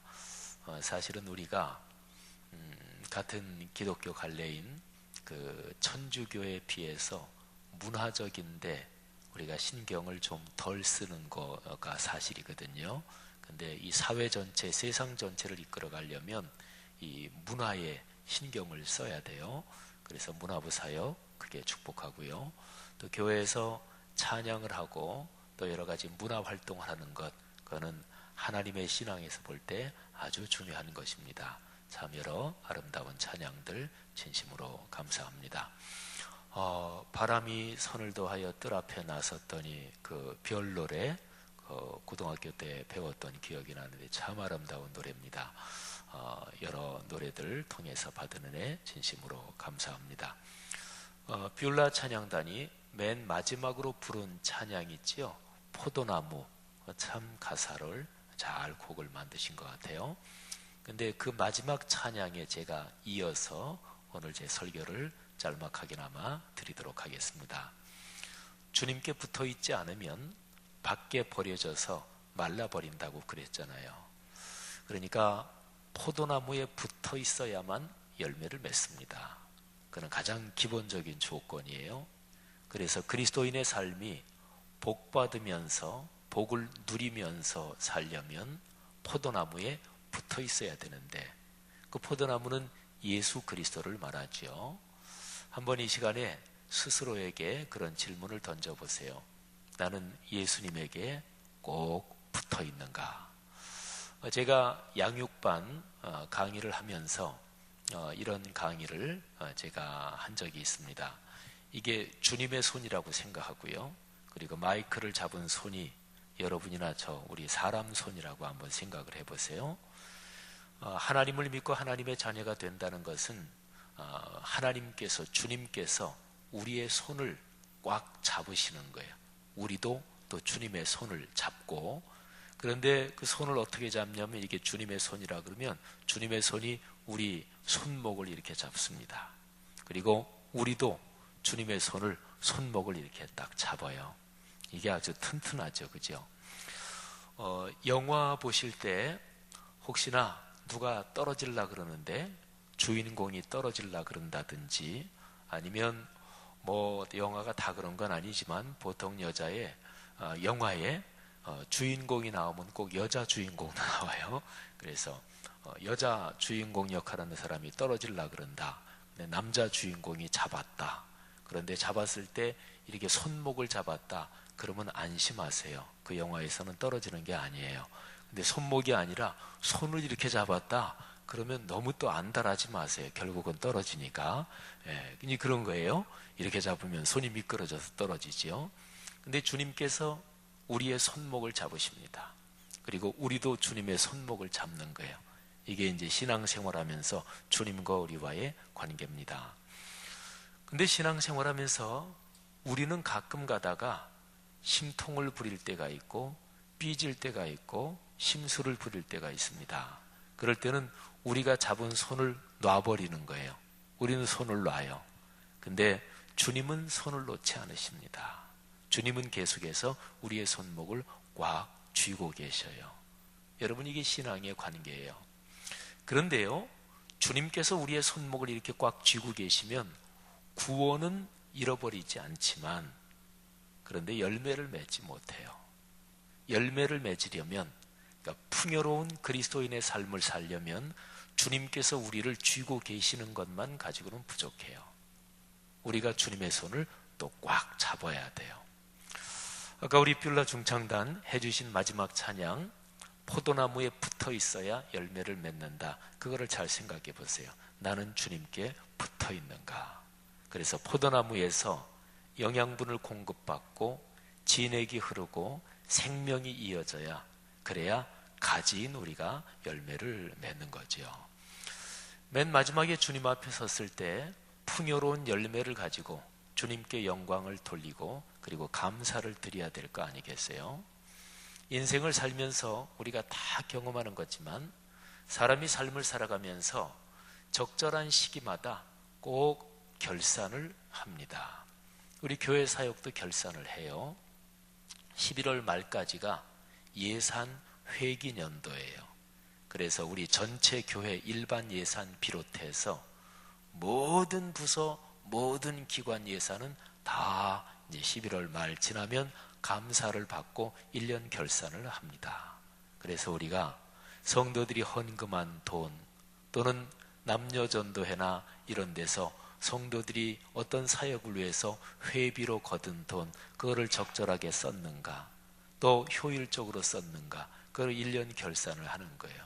사실은 우리가 같은 기독교 갈래인 그 천주교에 비해서 문화적인데 우리가 신경을 좀 덜 쓰는 거가 사실이거든요. 근데 이 사회 전체, 세상 전체를 이끌어 가려면 이 문화에 신경을 써야 돼요. 그래서 문화부 사역 크게 축복하고요. 또 교회에서 찬양을 하고 또 여러 가지 문화 활동을 하는 것, 그거는 하나님의 신앙에서 볼 때 아주 중요한 것입니다. 참 여러 아름다운 찬양들 진심으로 감사합니다. 바람이 선을 더하여 뜰 앞에 나섰더니 그 별 노래, 고등학교 때 배웠던 기억이 나는데 참 아름다운 노래입니다. 여러 노래들 통해서 받은 은혜 진심으로 감사합니다. 뷰라 찬양단이 맨 마지막으로 부른 찬양이 있지요. 포도나무. 참 가사를 잘 곡을 만드신 것 같아요. 근데 그 마지막 찬양에 제가 이어서 오늘 제 설교를 짤막하게나마 드리도록 하겠습니다. 주님께 붙어 있지 않으면 밖에 버려져서 말라버린다고 그랬잖아요. 그러니까 포도나무에 붙어 있어야만 열매를 맺습니다. 그는 가장 기본적인 조건이에요. 그래서 그리스도인의 삶이 복받으면서 복을 누리면서 살려면 포도나무에 붙어 있어야 되는데 그 포도나무는 예수 그리스도를 말하죠. 한번 이 시간에 스스로에게 그런 질문을 던져보세요. 나는 예수님에게 꼭 붙어 있는가? 제가 양육반 강의를 하면서 이런 강의를 제가 한 적이 있습니다. 이게 주님의 손이라고 생각하고요. 그리고 마이크를 잡은 손이 여러분이나 우리 사람 손이라고 한번 생각을 해보세요. 하나님을 믿고 하나님의 자녀가 된다는 것은 하나님께서, 주님께서 우리의 손을 꽉 잡으시는 거예요. 우리도 또 주님의 손을 잡고, 그런데 그 손을 어떻게 잡냐면 이게 주님의 손이라 그러면 주님의 손이 우리 손목을 이렇게 잡습니다. 그리고 우리도 주님의 손목을 이렇게 딱 잡아요. 이게 아주 튼튼하죠, 그죠? 영화 보실 때 혹시나 누가 떨어질라 그러는데 주인공이 떨어질라 그런다든지, 아니면 뭐 영화가 다 그런 건 아니지만 보통 영화에 주인공이 나오면 꼭 여자 주인공 나와요. 그래서 여자 주인공 역할하는 사람이 떨어질라 그런다. 근데 남자 주인공이 잡았다. 그런데 잡았을 때 이렇게 손목을 잡았다. 그러면 안심하세요. 그 영화에서는 떨어지는 게 아니에요. 근데 손목이 아니라 손을 이렇게 잡았다. 그러면 너무 또 안달하지 마세요. 결국은 떨어지니까. 그런 거예요. 이렇게 잡으면 손이 미끄러져서 떨어지죠. 근데 주님께서 우리의 손목을 잡으십니다. 그리고 우리도 주님의 손목을 잡는 거예요. 이게 이제 신앙생활하면서 주님과 우리와의 관계입니다. 근데 신앙생활하면서 우리는 가끔 가다가 심통을 부릴 때가 있고 삐질 때가 있고 심술을 부릴 때가 있습니다. 그럴 때는 우리가 잡은 손을 놔버리는 거예요. 우리는 손을 놔요. 근데 주님은 손을 놓지 않으십니다. 주님은 계속해서 우리의 손목을 꽉 쥐고 계셔요. 여러분, 이게 신앙의 관계예요. 그런데요, 주님께서 우리의 손목을 이렇게 꽉 쥐고 계시면 구원은 잃어버리지 않지만, 그런데 열매를 맺지 못해요. 열매를 맺으려면, 그러니까 풍요로운 그리스도인의 삶을 살려면 주님께서 우리를 쥐고 계시는 것만 가지고는 부족해요. 우리가 주님의 손을 또 꽉 잡아야 돼요. 아까 우리 뷰라 중창단 해주신 마지막 찬양, 포도나무에 붙어 있어야 열매를 맺는다. 그거를 잘 생각해 보세요. 나는 주님께 붙어 있는가? 그래서 포도나무에서 영양분을 공급받고 진액이 흐르고 생명이 이어져야, 그래야 가지인 우리가 열매를 맺는 거죠. 맨 마지막에 주님 앞에 섰을 때 풍요로운 열매를 가지고 주님께 영광을 돌리고 그리고 감사를 드려야 될 거 아니겠어요? 인생을 살면서 우리가 다 경험하는 거지만 사람이 삶을 살아가면서 적절한 시기마다 꼭 결산을 합니다. 우리 교회 사역도 결산을 해요. 11월 말까지가 예산 회기 년도예요. 그래서 우리 전체 교회 일반 예산 비롯해서 모든 부서, 모든 기관 예산은 다 이제 11월 말 지나면 감사를 받고 1년 결산을 합니다. 그래서 우리가 성도들이 헌금한 돈, 또는 남녀전도회나 이런 데서 성도들이 어떤 사역을 위해서 회비로 거둔 돈, 그거를 적절하게 썼는가, 또 효율적으로 썼는가, 그걸 1년 결산을 하는 거예요.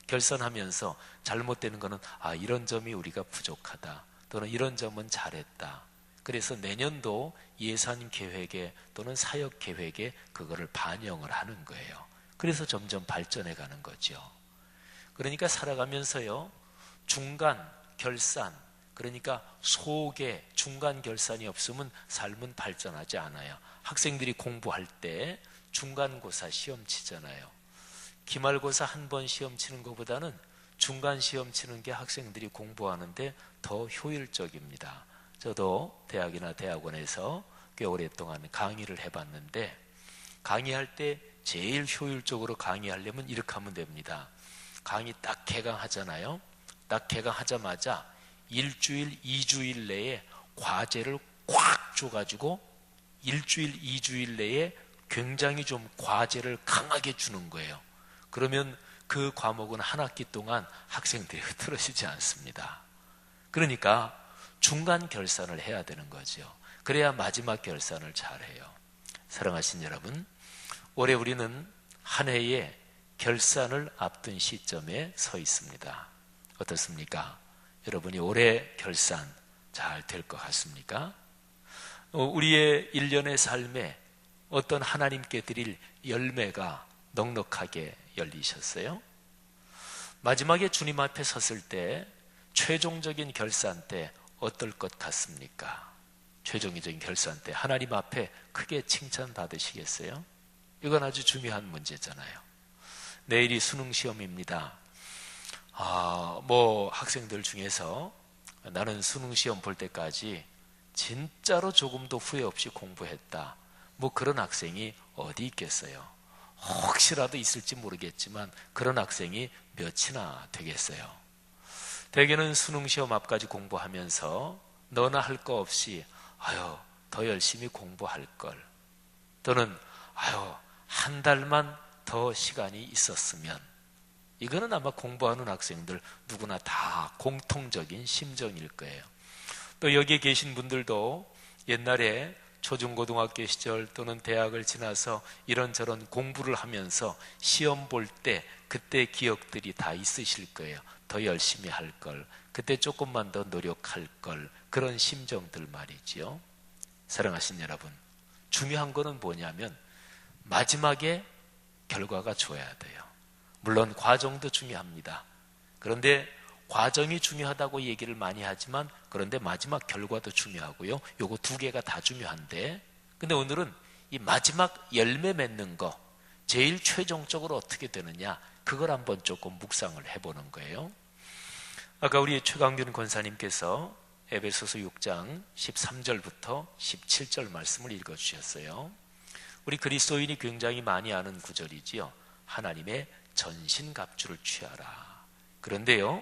결산하면서 잘못되는 거는 이런 점이 우리가 부족하다, 또는 이런 점은 잘했다. 그래서 내년도 예산 계획에 또는 사역 계획에 그거를 반영을 하는 거예요. 그래서 점점 발전해 가는 거죠. 그러니까 살아가면서요, 중간 결산, 그러니까 속에 중간 결산이 없으면 삶은 발전하지 않아요. 학생들이 공부할 때 중간고사 시험 치잖아요. 기말고사 한 번 시험 치는 것보다는 중간 시험 치는 게 학생들이 공부하는데 더 효율적입니다. 저도 대학이나 대학원에서 꽤 오랫동안 강의를 해봤는데, 강의할 때 제일 효율적으로 강의하려면 이렇게 하면 됩니다. 강의 딱 개강하잖아요. 딱 개강하자마자 일주일, 2주일 내에 과제를 꽉 줘가지고 일주일, 2주일 내에 굉장히 좀 과제를 강하게 주는 거예요. 그러면 그 과목은 한 학기 동안 학생들이 흐트러지지 않습니다. 그러니까 중간 결산을 해야 되는 거죠. 그래야 마지막 결산을 잘해요. 사랑하신 여러분, 올해 우리는 한 해의 결산을 앞둔 시점에 서 있습니다. 어떻습니까? 여러분이 올해 결산 잘 될 것 같습니까? 우리의 일련의 삶에 어떤 하나님께 드릴 열매가 넉넉하게 열리셨어요? 마지막에 주님 앞에 섰을 때 최종적인 결산 때 어떨 것 같습니까? 최종적인 결산 때 하나님 앞에 크게 칭찬받으시겠어요? 이건 아주 중요한 문제잖아요. 내일이 수능시험입니다. 학생들 중에서 나는 수능시험 볼 때까지 진짜로 조금도 후회 없이 공부했다, 그런 학생이 어디 있겠어요? 혹시라도 있을지 모르겠지만 그런 학생이 몇이나 되겠어요? 대개는 수능시험 앞까지 공부하면서 너나 할 거 없이 더 열심히 공부할 걸, 또는 한 달만 더 시간이 있었으면, 이거는 아마 공부하는 학생들 누구나 다 공통적인 심정일 거예요. 또 여기에 계신 분들도 옛날에 초중고등학교 시절 또는 대학을 지나서 이런저런 공부를 하면서 시험 볼 때 그때 기억들이 다 있으실 거예요. 더 열심히 할 걸, 그때 조금만 더 노력할 걸, 그런 심정들 말이지요. 사랑하신 여러분, 중요한 거는 뭐냐면 마지막에 결과가 좋아야 돼요. 물론 과정도 중요합니다. 그런데 과정이 중요하다고 얘기를 많이 하지만, 그런데 마지막 결과도 중요하고요. 요거 두 개가 다 중요한데, 근데 오늘은 이 마지막 열매 맺는 거, 제일 최종적으로 어떻게 되느냐, 그걸 한번 조금 묵상을 해보는 거예요. 아까 우리 최강균 권사님께서 에베소서 6장 13절부터 17절 말씀을 읽어주셨어요. 우리 그리스도인이 굉장히 많이 아는 구절이지요. 하나님의 전신갑주를 취하라. 그런데요,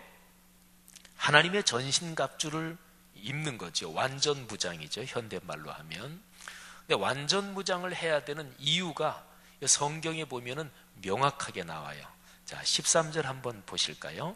하나님의 전신갑주를 입는 거죠. 완전무장이죠, 현대말로 하면. 근데 완전무장을 해야 되는 이유가 성경에 보면은 명확하게 나와요. 자, 13절 한번 보실까요?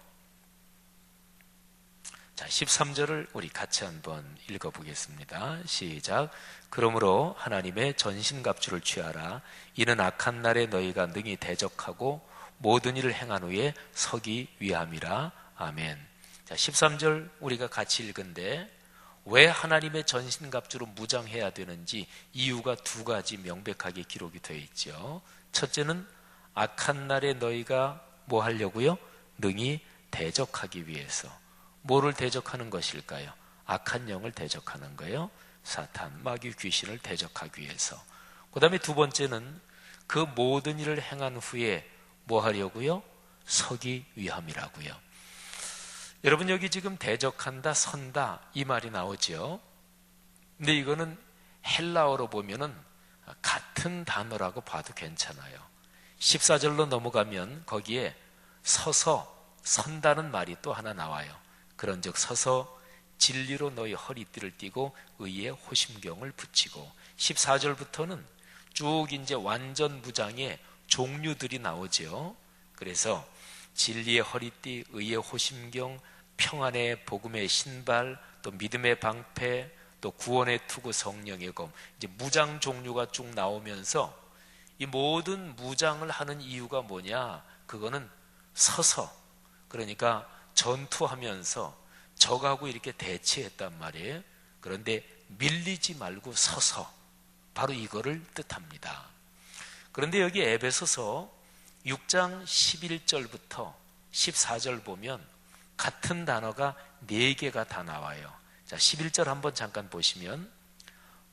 자, 13절을 우리 같이 한번 읽어보겠습니다. 시작. 그러므로 하나님의 전신갑주를 취하라. 이는 악한 날에 너희가 능히 대적하고 모든 일을 행한 후에 서기 위함이라. 아멘. 자, 13절 우리가 같이 읽은데, 왜 하나님의 전신갑주로 무장해야 되는지 이유가 두 가지 명백하게 기록이 되어 있죠. 첫째는 악한 날에 너희가 뭐 하려고요? 능히 대적하기 위해서. 뭐를 대적하는 것일까요? 악한 영을 대적하는 거예요. 사탄, 마귀, 귀신을 대적하기 위해서. 그 다음에 두 번째는 그 모든 일을 행한 후에 뭐 하려고요? 서기 위함이라고요. 여러분, 여기 지금 대적한다, 선다 이 말이 나오죠. 근데 이거는 헬라어로 보면은 같은 단어라고 봐도 괜찮아요. 14절로 넘어가면 거기에 서서 선다는 말이 또 하나 나와요. 그런즉 서서 진리로 너희 허리띠를 띠고 의의 호심경을 붙이고, 14절부터는 쭉 이제 완전 무장의 종류들이 나오죠. 그래서 진리의 허리띠, 의의 호심경, 평안의 복음의 신발, 또 믿음의 방패, 또 구원의 투구, 성령의 검, 이제 무장 종류가 쭉 나오면서 이 모든 무장을 하는 이유가 뭐냐? 그거는 서서, 그러니까 전투하면서 적하고 이렇게 대치했단 말이에요. 그런데 밀리지 말고 서서, 바로 이거를 뜻합니다. 그런데 여기 에베소서 6장 11절부터 14절 보면 같은 단어가 4개가 다 나와요. 자, 11절 한번 잠깐 보시면,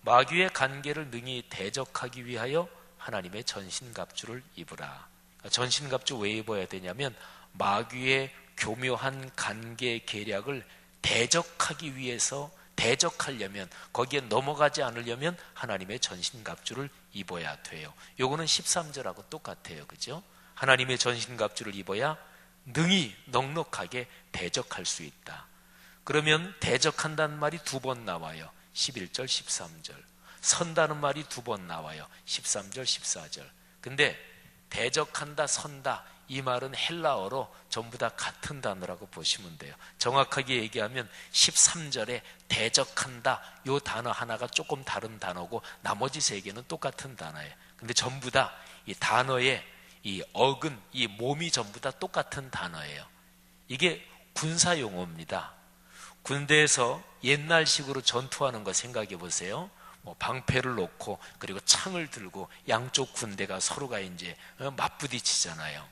마귀의 간계를 능히 대적하기 위하여 하나님의 전신갑주를 입으라. 전신갑주 왜 입어야 되냐면 마귀의 교묘한 간계 계략을 대적하기 위해서, 대적하려면, 거기에 넘어가지 않으려면 하나님의 전신갑주를 입어야 돼요. 요거는 13절하고 똑같아요. 그죠? 하나님의 전신갑주를 입어야 능히 넉넉하게 대적할 수 있다. 그러면 대적한다는 말이 2번 나와요. 11절, 13절. 선다는 말이 2번 나와요. 13절, 14절. 근데 대적한다, 선다, 이 말은 헬라어로 전부 다 같은 단어라고 보시면 돼요. 정확하게 얘기하면 13절에 대적한다, 이 단어 하나가 조금 다른 단어고 나머지 3개는 똑같은 단어예요. 근데 전부 다 이 단어의 이 어근, 이 몸이 전부 다 똑같은 단어예요. 이게 군사 용어입니다. 군대에서 옛날식으로 전투하는 거 생각해 보세요. 뭐 방패를 놓고 그리고 창을 들고 양쪽 군대가 서로가 이제 맞부딪히잖아요.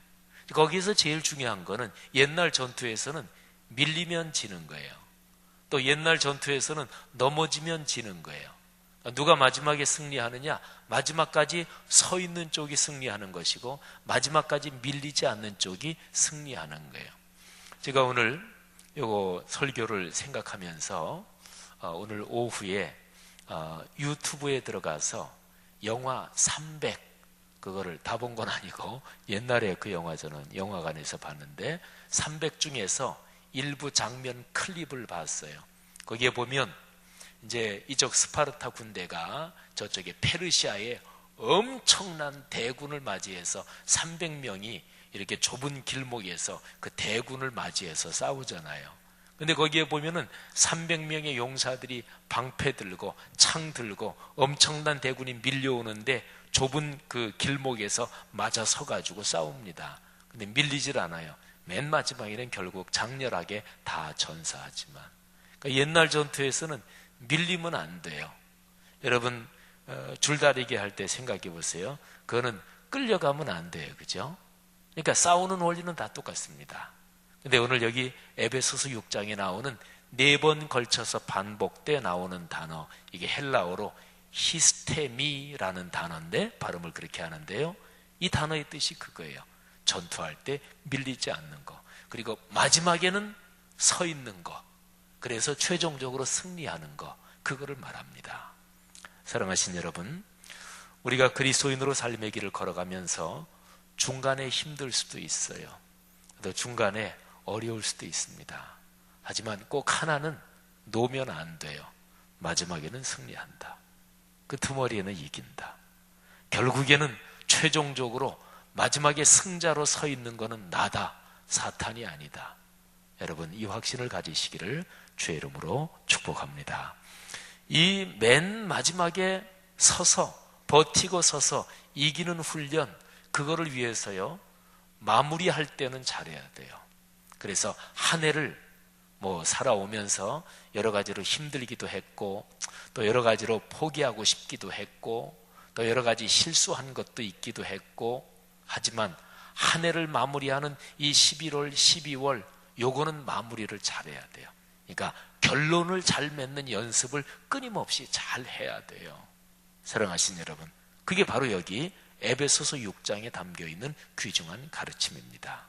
거기서 제일 중요한 거는 옛날 전투에서는 밀리면 지는 거예요. 또 옛날 전투에서는 넘어지면 지는 거예요. 누가 마지막에 승리하느냐? 마지막까지 서 있는 쪽이 승리하는 것이고 마지막까지 밀리지 않는 쪽이 승리하는 거예요. 제가 오늘 요거 설교를 생각하면서 오늘 오후에 유튜브에 들어가서 영화 300, 그거를 다 본 건 아니고 옛날에 그 영화 저는 영화관에서 봤는데 300 중에서 일부 장면 클립을 봤어요. 거기에 보면 이제 이쪽 스파르타 군대가 저쪽에 페르시아의 엄청난 대군을 맞이해서 300명이 이렇게 좁은 길목에서 그 대군을 맞이해서 싸우잖아요. 근데 거기에 보면은 300명의 용사들이 방패 들고 창 들고 엄청난 대군이 밀려오는데 좁은 그 길목에서 맞아 서가지고 싸웁니다. 근데 밀리질 않아요. 맨 마지막에는 결국 장렬하게 다 전사하지만, 그러니까 옛날 전투에서는 밀리면 안 돼요. 여러분 줄다리기 할 때 생각해 보세요. 그거는 끌려가면 안 돼요. 그죠? 그러니까 싸우는 원리는 다 똑같습니다. 근데 오늘 여기 에베소서 6장에 나오는 4번 걸쳐서 반복돼 나오는 단어, 이게 헬라어로 히스테미라는 단어인데 발음을 그렇게 하는데요. 이 단어의 뜻이 그거예요. 전투할 때 밀리지 않는 거, 그리고 마지막에는 서 있는 거, 그래서 최종적으로 승리하는 거, 그거를 말합니다. 사랑하신 여러분, 우리가 그리스도인으로 삶의 길을 걸어가면서 중간에 힘들 수도 있어요. 또 중간에 어려울 수도 있습니다. 하지만 꼭 하나는 놓으면 안 돼요. 마지막에는 승리한다. 끄트머리에는 이긴다. 결국에는 최종적으로 마지막에 승자로 서 있는 것은 나다, 사탄이 아니다. 여러분, 이 확신을 가지시기를 주의 이름으로 축복합니다. 이 맨 마지막에 서서, 버티고 서서 이기는 훈련, 그거를 위해서요, 마무리할 때는 잘해야 돼요. 그래서 한 해를 살아오면서 여러 가지로 힘들기도 했고, 또 여러 가지로 포기하고 싶기도 했고, 또 여러 가지 실수한 것도 있기도 했고, 하지만 한 해를 마무리하는 이 11월, 12월, 요거는 마무리를 잘해야 돼요. 그러니까 결론을 잘 맺는 연습을 끊임없이 잘 해야 돼요. 사랑하신 여러분, 그게 바로 여기 에베소서 6장에 담겨있는 귀중한 가르침입니다.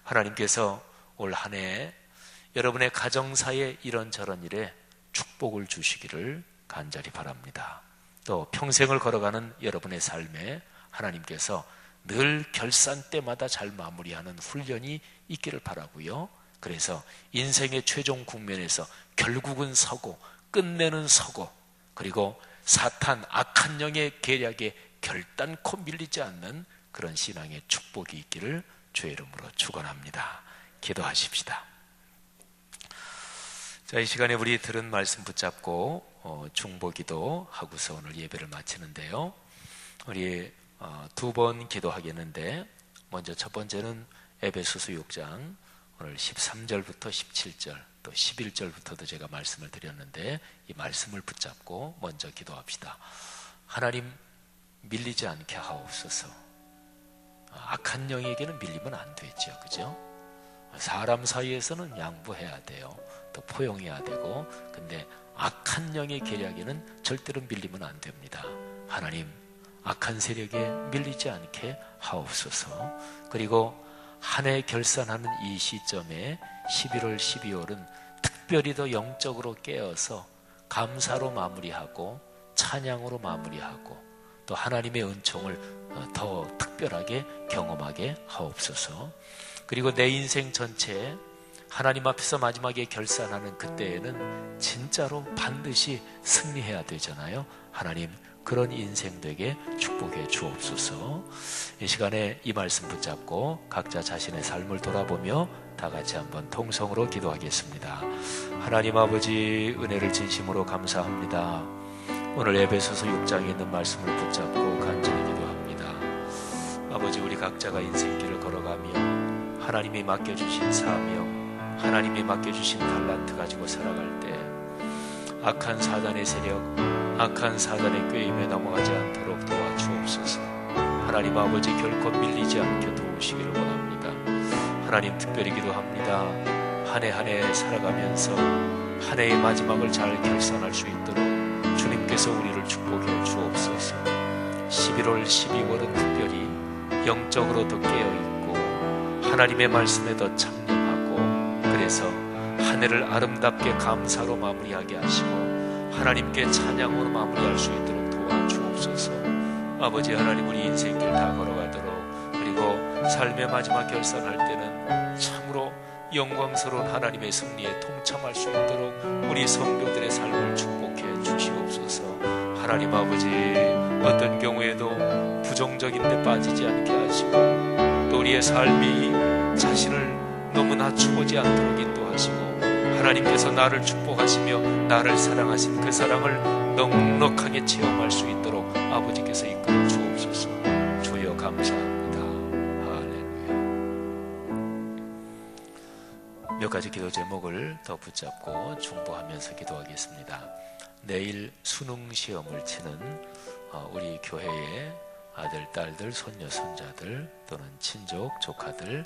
하나님께서 올 한 해 여러분의 가정사에 이런저런 일에 축복을 주시기를 간절히 바랍니다. 또 평생을 걸어가는 여러분의 삶에 하나님께서 늘 결산 때마다 잘 마무리하는 훈련이 있기를 바라고요. 그래서 인생의 최종 국면에서 결국은 서고, 끝내는 서고, 그리고 사탄 악한 영의 계략에 결단코 밀리지 않는 그런 신앙의 축복이 있기를 주의 이름으로 축원합니다. 기도하십시다. 자, 이 시간에 우리 들은 말씀 붙잡고 중보기도 하고서 오늘 예배를 마치는데요. 우리 2번 기도하겠는데, 먼저 첫 번째는 에베소서 6장 오늘 13절부터 17절 또 11절부터도 제가 말씀을 드렸는데 이 말씀을 붙잡고 먼저 기도합시다. 하나님, 밀리지 않게 하옵소서. 악한 영에게는 밀리면 안 되죠, 그죠? 사람 사이에서는 양보해야 돼요. 또 포용해야 되고, 근데 악한 영의 계략에는 절대로 밀리면 안 됩니다. 하나님, 악한 세력에 밀리지 않게 하옵소서. 그리고 한 해 결산하는 이 시점에 11월, 12월은 특별히 더 영적으로 깨어서 감사로 마무리하고 찬양으로 마무리하고 또 하나님의 은총을 더 특별하게 경험하게 하옵소서. 그리고 내 인생 전체에 하나님 앞에서 마지막에 결산하는 그때에는 진짜로 반드시 승리해야 되잖아요. 하나님, 그런 인생 되게 축복해 주옵소서. 이 시간에 이 말씀 붙잡고 각자 자신의 삶을 돌아보며 다 같이 한번 통성으로 기도하겠습니다. 하나님 아버지, 은혜를 진심으로 감사합니다. 오늘 에베소서 6장에 있는 말씀을 붙잡고 간절히 기도합니다. 아버지, 우리 각자가 인생길을 걸어가며 하나님이 맡겨주신 사명, 하나님이 맡겨주신 달란트 가지고 살아갈 때 악한 사단의 세력, 악한 사단의 꾀임에 넘어가지 않도록 도와주옵소서. 하나님 아버지, 결코 밀리지 않게 도우시기를 원합니다. 하나님, 특별히 기도합니다. 한 해 한 해 살아가면서 한 해의 마지막을 잘 결산할 수 있도록 주님께서 우리를 축복해 주옵소서. 11월, 12월은 특별히 영적으로 더 깨어있고 하나님의 말씀에 더 참여하고, 그래서 한 해를 아름답게 감사로 마무리하게 하시고 하나님께 찬양으로 마무리할 수 있도록 도와주옵소서. 아버지 하나님, 우리 인생길 다 걸어가도록, 그리고 삶의 마지막 결산할 때는 참으로 영광스러운 하나님의 승리에 동참할 수 있도록 우리 성도들의 삶을 축복해 주시옵소서. 하나님 아버지, 어떤 경우에도 부정적인 데 빠지지 않게 하시고 또 우리의 삶이 자신을 너무 낮추지 않도록 인도하시고, 하나님께서 나를 축복하시며 나를 사랑하신 그 사랑을 넉넉하게 체험할 수 있도록 아버지께서 이끌어 주옵소서. 주여 감사합니다. 할렐루야. 몇 가지 기도 제목을 더 붙잡고 중보하면서 기도하겠습니다. 내일 수능 시험을 치는 우리 교회의 아들, 딸들, 손녀, 손자들 또는 친족, 조카들,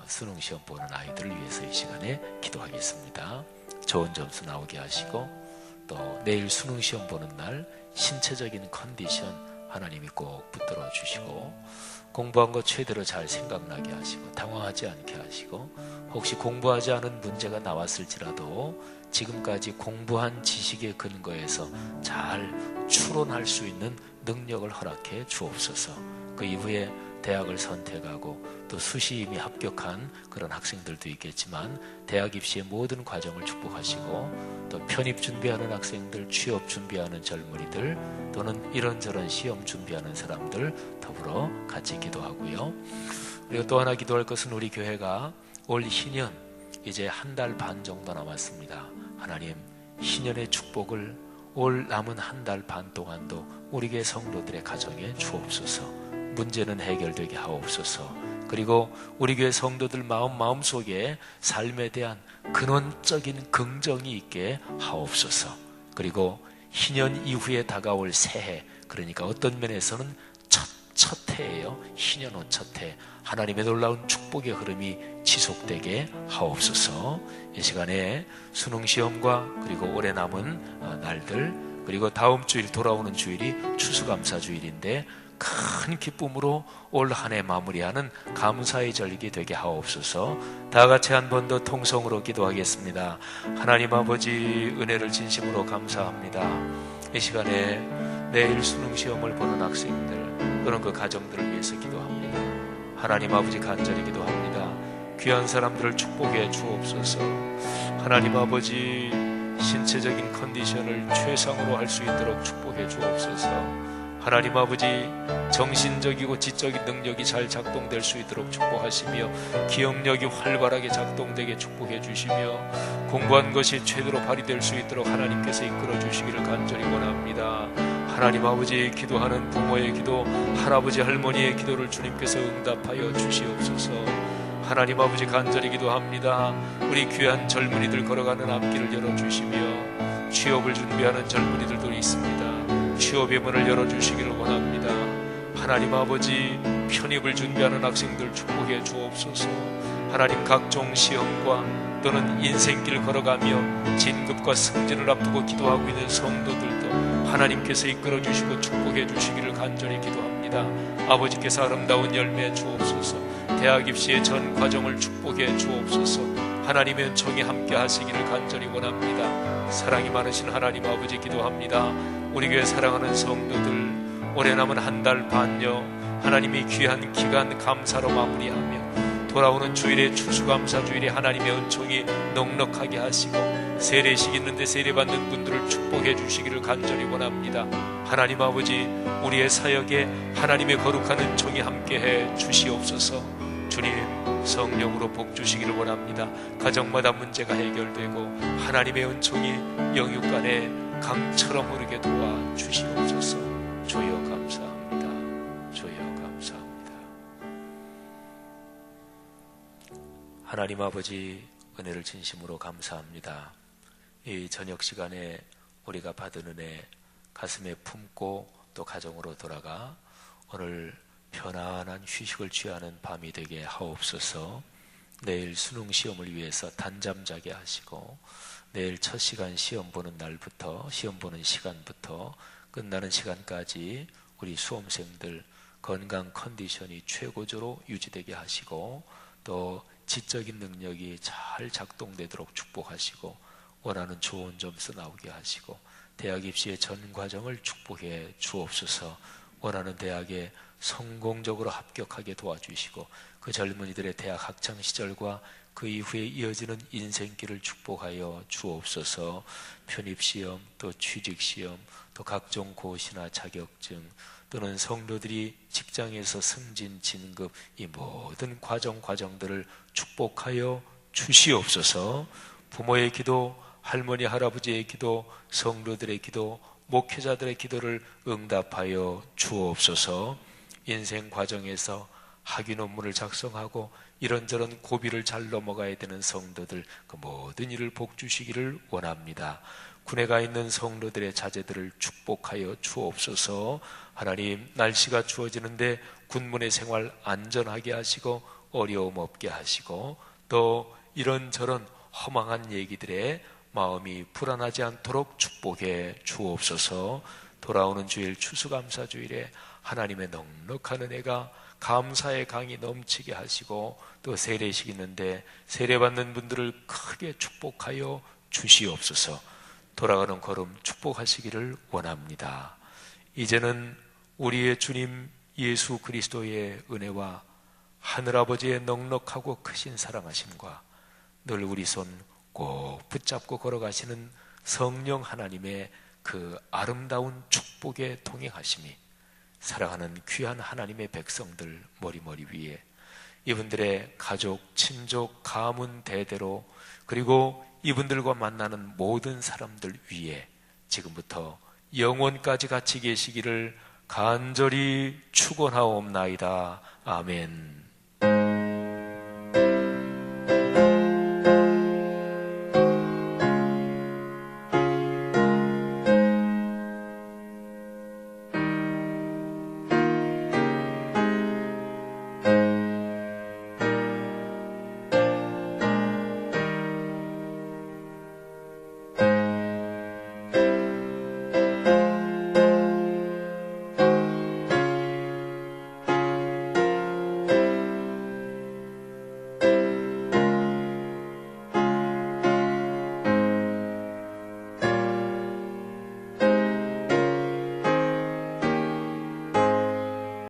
수능 시험 보는 아이들을 위해서 이 시간에 기도하겠습니다. 좋은 점수 나오게 하시고, 또 내일 수능 시험 보는 날 신체적인 컨디션 하나님이 꼭 붙들어 주시고, 공부한 거 최대로 잘 생각나게 하시고 당황하지 않게 하시고, 혹시 공부하지 않은 문제가 나왔을지라도 지금까지 공부한 지식에 근거해서 잘 추론할 수 있는 능력을 허락해 주옵소서. 그 이후에 대학을 선택하고 또 수시 이미 합격한 그런 학생들도 있겠지만 대학 입시의 모든 과정을 축복하시고, 또 편입 준비하는 학생들, 취업 준비하는 젊은이들 또는 이런저런 시험 준비하는 사람들 더불어 같이 기도하고요. 그리고 또 하나 기도할 것은 우리 교회가 올 희년 이제 한 달 반 정도 남았습니다. 하나님, 희년의 축복을 올 남은 한 달 반 동안도 우리 교회 성도들의 가정에 주옵소서. 문제는 해결되게 하옵소서. 그리고 우리 교회 성도들 마음속에 삶에 대한 근원적인 긍정이 있게 하옵소서. 그리고 희년 이후에 다가올 새해, 그러니까 어떤 면에서는 첫 해예요. 희년 후 첫 해, 하나님의 놀라운 축복의 흐름이 지속되게 하옵소서. 이 시간에 수능시험과 그리고 올해 남은 날들, 그리고 다음 주일 돌아오는 주일이 추수감사주일인데 큰 기쁨으로 올 한 해 마무리하는 감사의 절기 되게 하옵소서. 다 같이 한 번 더 통성으로 기도하겠습니다. 하나님 아버지, 은혜를 진심으로 감사합니다. 이 시간에 내일 수능시험을 보는 학생들, 그런 그 가정들을 위해서 기도합니다. 하나님 아버지, 간절히 기도합니다. 귀한 사람들을 축복해 주옵소서. 하나님 아버지, 신체적인 컨디션을 최상으로 할 수 있도록 축복해 주옵소서. 하나님 아버지, 정신적이고 지적인 능력이 잘 작동될 수 있도록 축복하시며 기억력이 활발하게 작동되게 축복해 주시며 공부한 것이 최대로 발휘될 수 있도록 하나님께서 이끌어 주시기를 간절히 원합니다. 하나님 아버지, 기도하는 부모의 기도, 할아버지 할머니의 기도를 주님께서 응답하여 주시옵소서. 하나님 아버지 간절히 기도합니다. 우리 귀한 젊은이들 걸어가는 앞길을 열어주시며 취업을 준비하는 젊은이들도 있습니다. 취업의 문을 열어주시기를 원합니다. 하나님 아버지 편입을 준비하는 학생들 축복해 주옵소서. 하나님 각종 시험과 또는 인생길 걸어가며 진급과 승진을 앞두고 기도하고 있는 성도들도 하나님께서 이끌어 주시고 축복해 주시기를 간절히 기도합니다. 아버지께서 아름다운 열매 주옵소서. 대학 입시의 전 과정을 축복해 주옵소서. 하나님의 은총이 함께 하시기를 간절히 원합니다. 사랑이 많으신 하나님 아버지 기도합니다. 우리 교회 사랑하는 성도들 올해 남은 한 달 반여 하나님이 귀한 기간 감사로 마무리하며 돌아오는 주일에 추수감사 주일에 하나님의 은총이 넉넉하게 하시고 세례식 있는데 세례받는 분들을 축복해 주시기를 간절히 원합니다. 하나님 아버지 우리의 사역에 하나님의 거룩한 은총이 함께해 주시옵소서. 주님 성령으로 복 주시기를 원합니다. 가정마다 문제가 해결되고 하나님의 은총이 영육간에 강처럼 흐르게 도와 주시옵소서. 주여 감사합니다. 주여 감사합니다. 하나님 아버지 은혜를 진심으로 감사합니다. 이 저녁 시간에 우리가 받은 은혜 가슴에 품고 또 가정으로 돌아가 오늘 편안한 휴식을 취하는 밤이 되게 하옵소서. 내일 수능 시험을 위해서 단잠 자게 하시고 내일 첫 시간 시험 보는 날부터 시험 보는 시간부터 끝나는 시간까지 우리 수험생들 건강 컨디션이 최고조로 유지되게 하시고 또 지적인 능력이 잘 작동되도록 축복하시고 원하는 좋은 점수 나오게 하시고 대학 입시의 전 과정을 축복해 주옵소서. 원하는 대학에 성공적으로 합격하게 도와주시고 그 젊은이들의 대학 학창 시절과 그 이후에 이어지는 인생길을 축복하여 주옵소서. 편입시험 또 취직시험 또 각종 고시나 자격증 또는 성도들이 직장에서 승진 진급 이 모든 과정들을 축복하여 주시옵소서. 부모의 기도 할머니 할아버지의 기도 성도들의 기도 목회자들의 기도를 응답하여 주옵소서. 인생 과정에서 학위 논문을 작성하고 이런저런 고비를 잘 넘어가야 되는 성도들 그 모든 일을 복 주시기를 원합니다. 군에 가 있는 성도들의 자제들을 축복하여 주옵소서. 하나님 날씨가 추워지는데 군문의 생활 안전하게 하시고 어려움 없게 하시고 또 이런저런 허망한 얘기들에 마음이 불안하지 않도록 축복해 주옵소서. 돌아오는 주일 추수감사주일에 하나님의 넉넉한 은혜가 감사의 강이 넘치게 하시고 또 세례식 있는데 세례받는 분들을 크게 축복하여 주시옵소서. 돌아가는 걸음 축복하시기를 원합니다. 이제는 우리의 주님 예수 그리스도의 은혜와 하늘아버지의 넉넉하고 크신 사랑하심과 늘 우리 손 꼭 붙잡고 걸어가시는 성령 하나님의 그 아름다운 축복의 동행하심이 사랑하는 귀한 하나님의 백성들 머리 위에 이분들의 가족, 친족, 가문 대대로 그리고 이분들과 만나는 모든 사람들 위에 지금부터 영원까지 같이 계시기를 간절히 축원하옵나이다. 아멘.